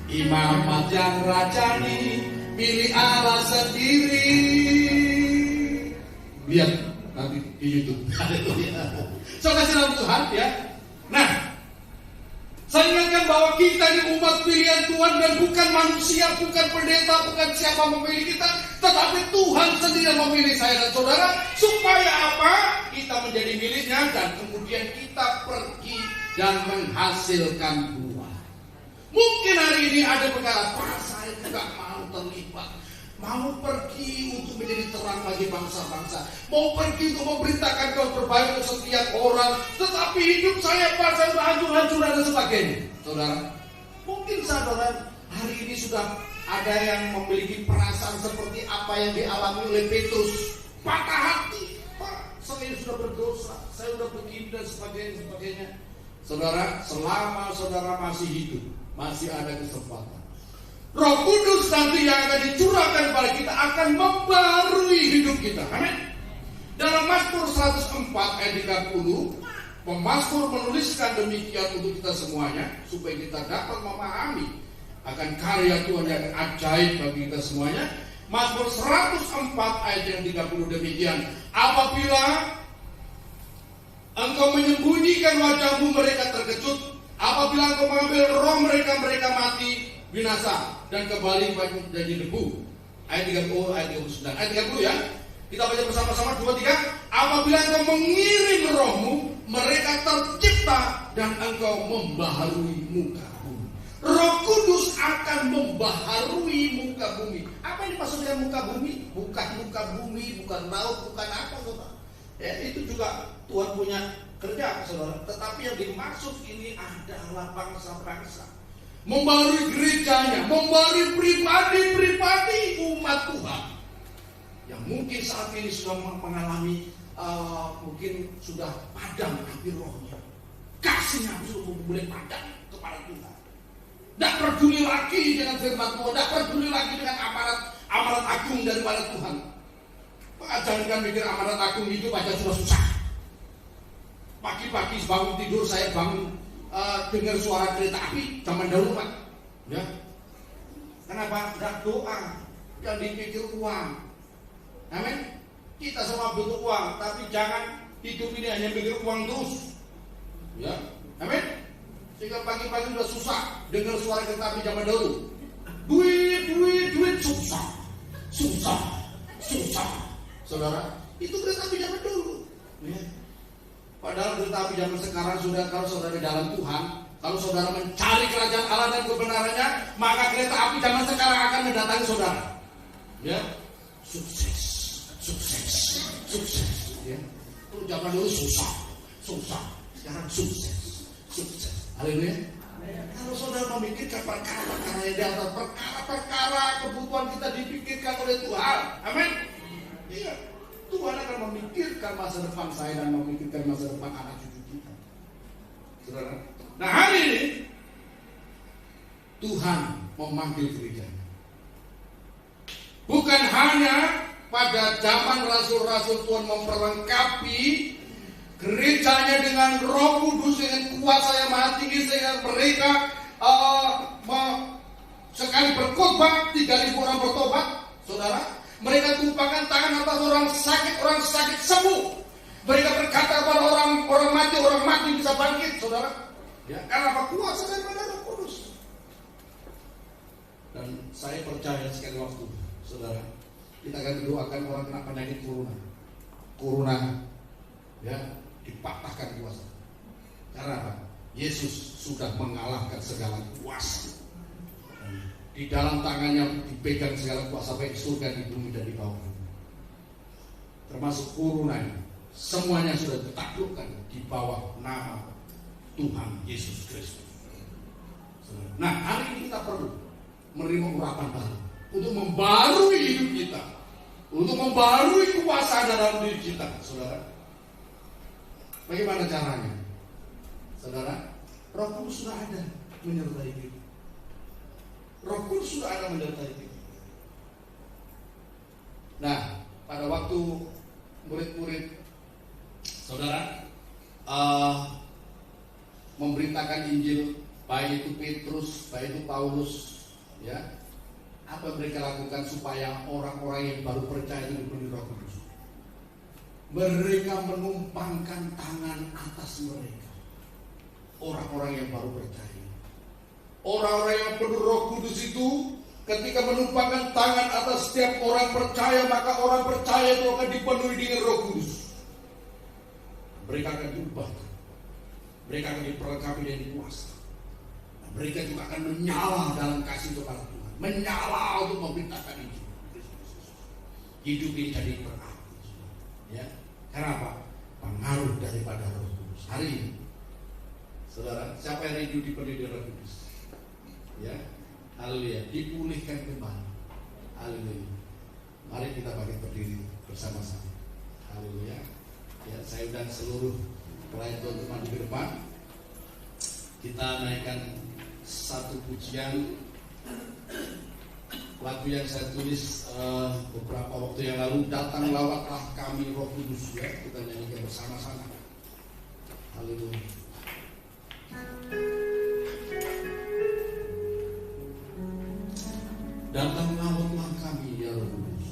imamat yang rajani, milik Allah sendiri. Lihat nanti di YouTube. Saudara Tuhan, ya. Nah, saya ingatkan bahwa kita ini umat pilihan Tuhan dan bukan manusia, bukan pendeta, bukan siapa memilih kita, tetapi Tuhan sendiri yang memilih saya dan saudara. Supaya apa? Kita menjadi miliknya dan kemudian kita pergi dan menghasilkan buah. Mungkin hari ini ada perkara, Pak, saya tidak mau terlibat, mau pergi untuk menjadi terang bagi bangsa-bangsa, mau pergi untuk memberitakan kabar baik untuk setiap orang, tetapi hidup saya, Pak, saya sudah hancur-hancur dan sebagainya. Saudara, mungkin saudara hari ini sudah ada yang memiliki perasaan seperti apa yang dialami oleh Petrus, patah hati. Pak, saya sudah berdosa, saya sudah begini dan sebagainya. Saudara, selama saudara masih hidup, masih ada kesempatan. Roh Kudus nanti yang akan dicurahkan kepada kita akan membarui hidup kita. Amin. Dalam Mazmur 104 ayat 30, pemazmur menuliskan demikian untuk kita semuanya, supaya kita dapat memahami akan karya Tuhan yang ajaib bagi kita semuanya. Mazmur 104 ayat yang 30 demikian. Apabila engkau menyembunyikan wajahmu, mereka terkejut. Apabila engkau mengambil roh mereka, mereka mati binasa dan kembali menjadi debu. Ayat 30, ayat 29, ayat 30 ya. Kita baca bersama-sama 2, 3. Apabila engkau mengirim rohmu, mereka tercipta dan engkau membaharui muka bumi. Roh Kudus akan membaharui muka bumi. Apa yang dimaksud dengan muka bumi? Bukan muka bumi, bukan laut, bukan apa, saudara. Ya, itu juga Tuhan punya kerja, saudara. Tetapi yang dimaksud ini adalah bangsa-bangsa. Membarui gerejanya, membarui pribadi-pribadi umat Tuhan yang mungkin saat ini sudah mengalami mungkin sudah padam api rohnya, kasihnya sudah mulai padam kepada Tuhan. Tidak peduli lagi dengan firman Tuhan, tidak peduli lagi dengan amarat agung daripada Tuhan. Jangan mikir amarat agung itu aja sudah susah. Pagi-pagi bangun tidur saya bangun dengar suara kereta api zaman dahulu, Pak. Ya. Kenapa? Tidak doa, yang dipikir uang. Amin. Kita semua butuh uang, tapi jangan hidup ini hanya mikir uang terus. Ya. Amin. Sehingga pagi-pagi sudah susah dengar suara kereta api zaman dahulu. Duit susah. Saudara, itu kereta api zaman dulu. Ya. Padahal kereta api zaman sekarang sudah, kalau saudara di dalam Tuhan, kalau saudara mencari kerajaan Allah dan kebenarannya, maka kereta api zaman sekarang akan mendatangi saudara. Ya, sukses. Ya, itu zaman dulu susah. Sekarang sukses. Haleluya. Kalau saudara memikirkan perkara-perkara yang di atas, perkara-perkara kebutuhan kita dipikirkan oleh Tuhan, amin. Iya. Tuhan akan memikirkan masa depan saya dan memikirkan masa depan anak cucu kita. Saudara. Nah, hari ini Tuhan memanggil gereja. Bukan hanya pada zaman rasul-rasul Tuhan memperlengkapi gerejanya dengan Roh Kudus, dengan kuasa yang maha tinggi, sehingga mereka sekali berkhotbah 3.000 orang bertobat, saudara. Mereka tumpahkan tangan atas orang sakit sembuh. Mereka berkata kepada orang mati bisa bangkit, saudara. Ya, karena apa? Kuasa daripada Roh Kudus. Dan saya percaya sekali waktu, saudara, kita akan mendoakan orang kena penyakit corona, ya, dipatahkan kuasa. Karena apa? Yesus sudah mengalahkan segala kuasa. Di dalam tangannya dipegang segala kuasa baik surga, di bumi dan di bawah bumi. Termasuk corona ini, semuanya sudah ditaklukkan di bawah nama Tuhan Yesus Kristus. Nah, hari ini kita perlu menerima urapan baru untuk membarui hidup kita, untuk membarui kuasa dalam diri kita, saudara. Bagaimana caranya? Saudara, Roh Kudus sudah ada menyertai kita. Roh Kudus sudah ada menyertai kita. Nah, pada waktu murid-murid saudara memberitakan Injil, baik itu Petrus, baik itu Paulus, ya, apa mereka lakukan supaya orang-orang yang baru percaya itu dipenuhi Roh Kudus? Mereka menumpangkan tangan atas mereka, orang-orang yang baru percaya. Orang-orang yang penuh Roh Kudus itu ketika menumpangkan tangan atas setiap orang percaya, maka orang percaya itu akan dipenuhi dengan Roh Kudus. Mereka akan diubah, mereka akan diperlengkapi dengan kuasa. Mereka juga akan menyala dalam kasih kepada Tuhan, menyala untuk memberitakan Injil. Hidup ini jadi berarti, ya. Kenapa? Pengaruh daripada Roh Kudus. Hari ini, saudara, siapa yang rindu dipenuhi dengan Roh Kudus? Ya, haleluya, dipulihkan kembali. Haleluya. Mari kita bangkit berdiri bersama-sama. Haleluya. Ya, saya undang seluruh pelayan Tuhan teman di depan. Kita naikkan satu pujian, lagu yang saya tulis beberapa waktu yang lalu, datang lawatlah kami Roh Kudus, ya. Kita nyanyikan bersama-sama. Haleluya. Datang lawatlah kami ya Roh Kudus.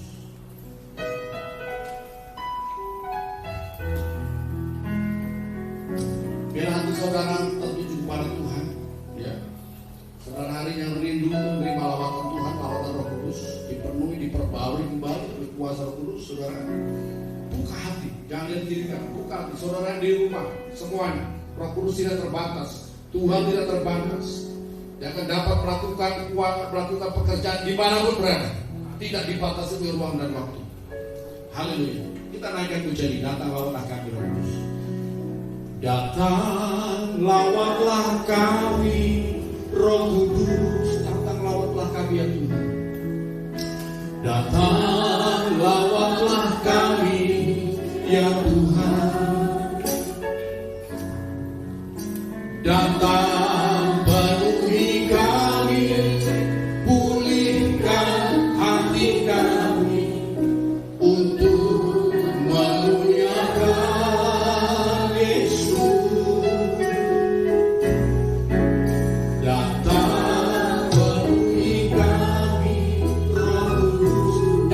Biar hati saudara tertuju kepada Tuhan, ya. Saudara hari yang rindu menerima lawatan Tuhan, lawatan Roh Kudus, dipenuhi, diperbarui kembali oleh kuasa Roh Kudus, saudara. Buka hati, jangan lihat diri kamu, buka hati. Saudara di rumah, semuanya, Roh Kudus tidak terbatas, Tuhan tidak terbatas. Dia akan dapat melakukan pekerjaan dimanapun berada, tidak dibatasi oleh ruang dan waktu. Haleluya. Kita naikkan pujian ini, datang lawatlah kami Roh Kudus. Datang lawatlah kami Roh Kudus, datang lawatlah kami ya Tuhan. Datang lawatlah kami ya Tuhan. Datang penuhi kami, pulihkan hati kami untuk memuliakan Yesus. Datang penuhi kami Roh Kudus.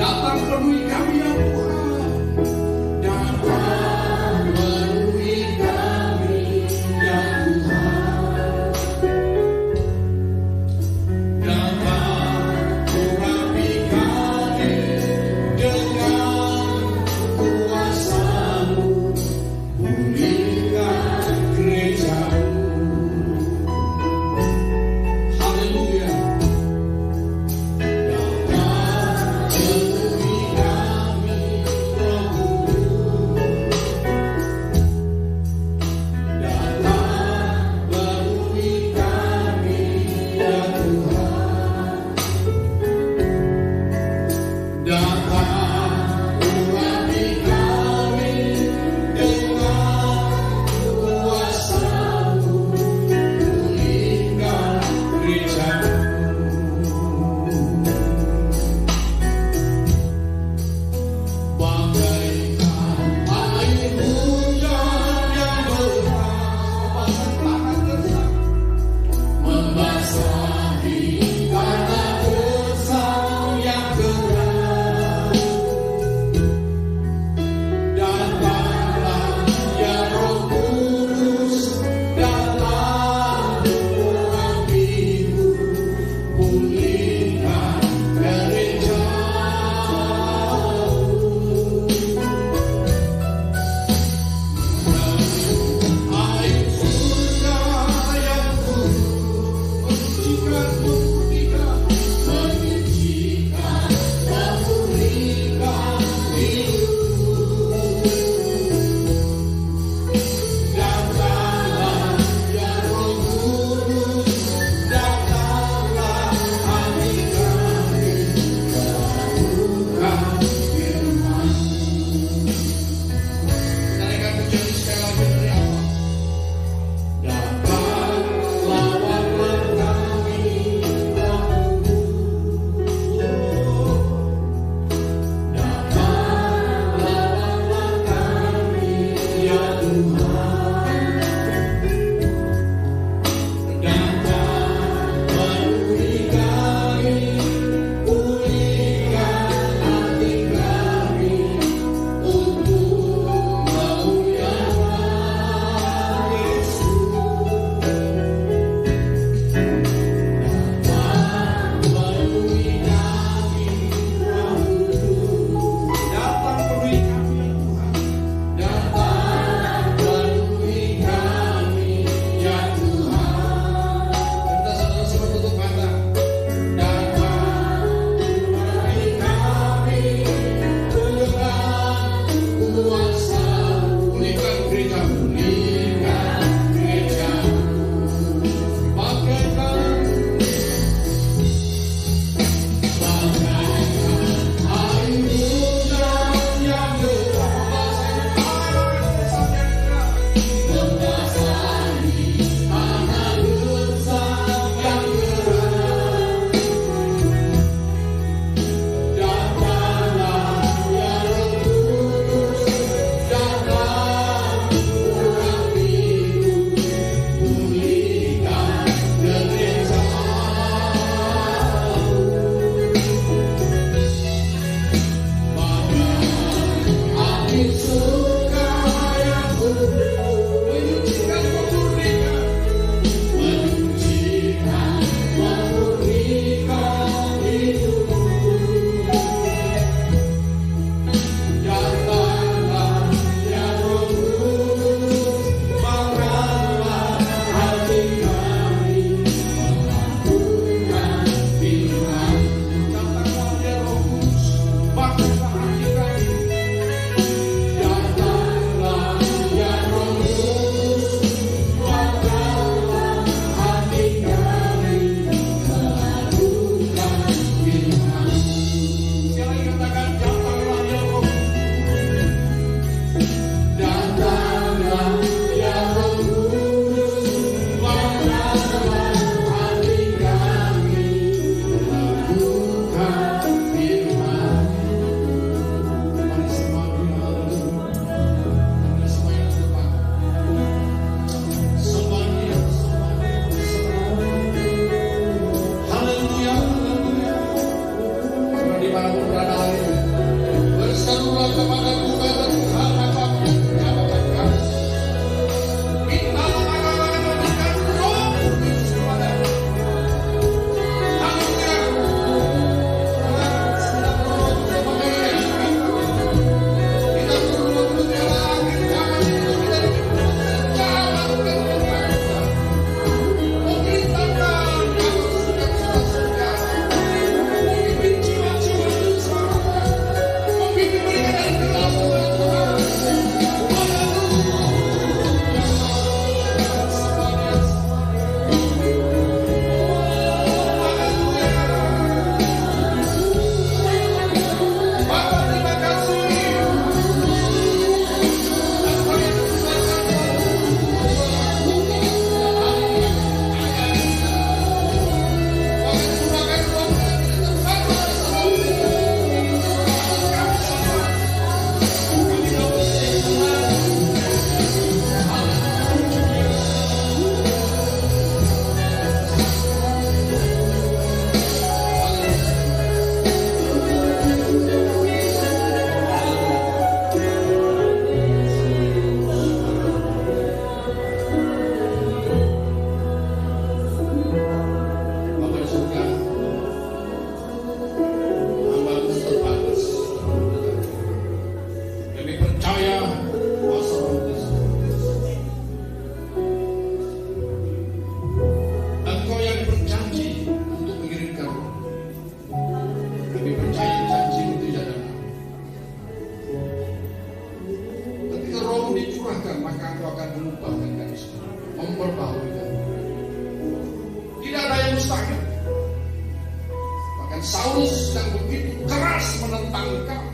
Saulus yang begitu keras menentang kau,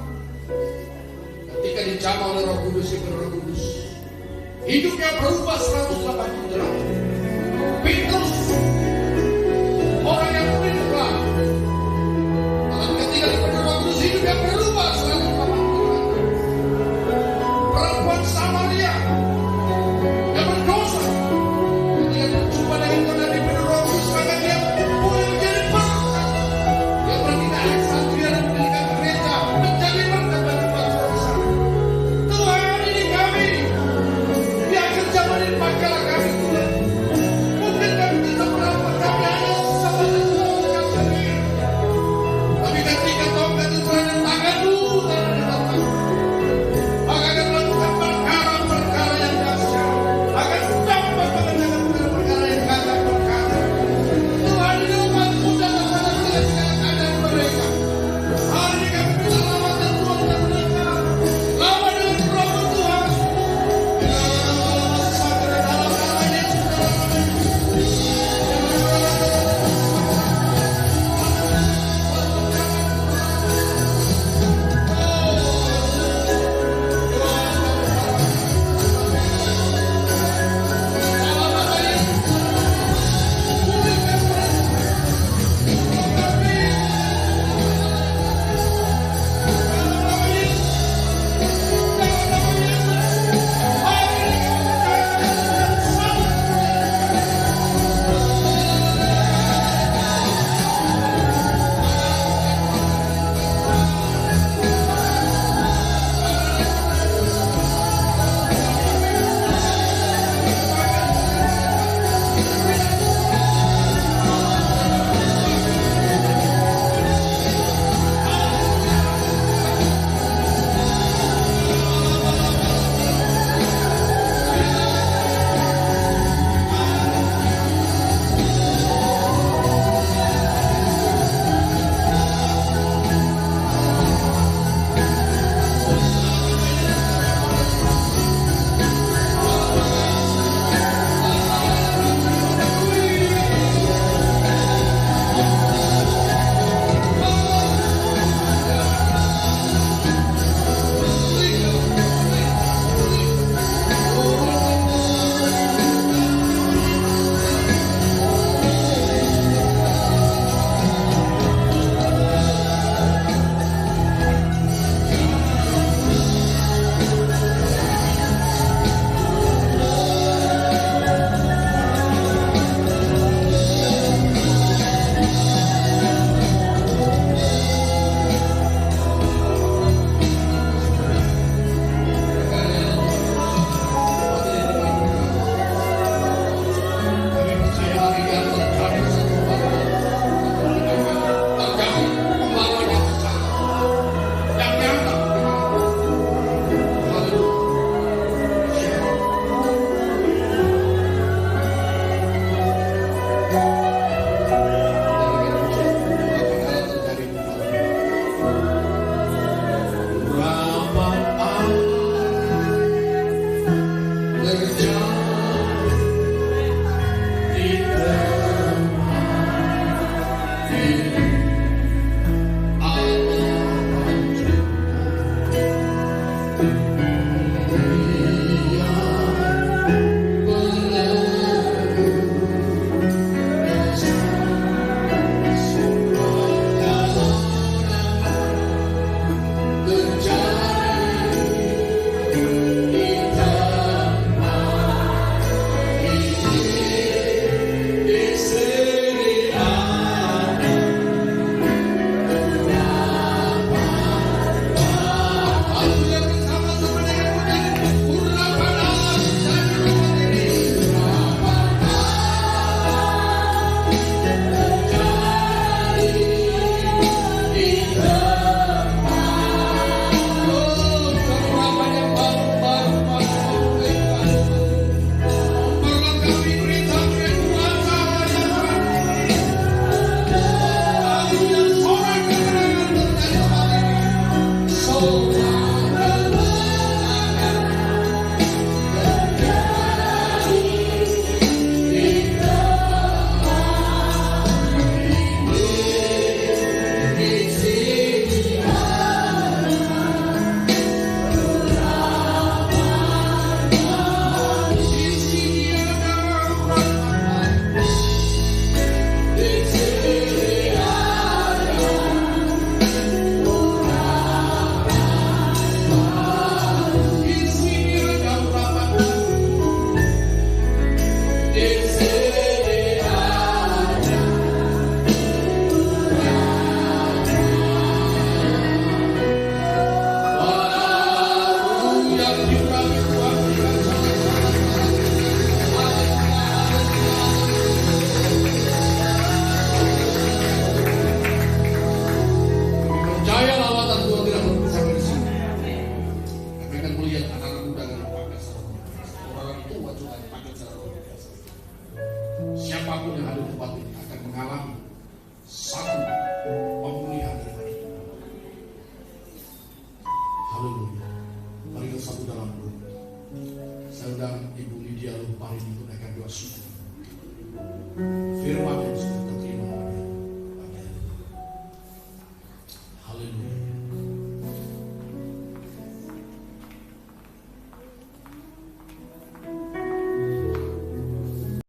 ketika dijamah oleh Roh Kudus, hidupnya berubah 180 derajat.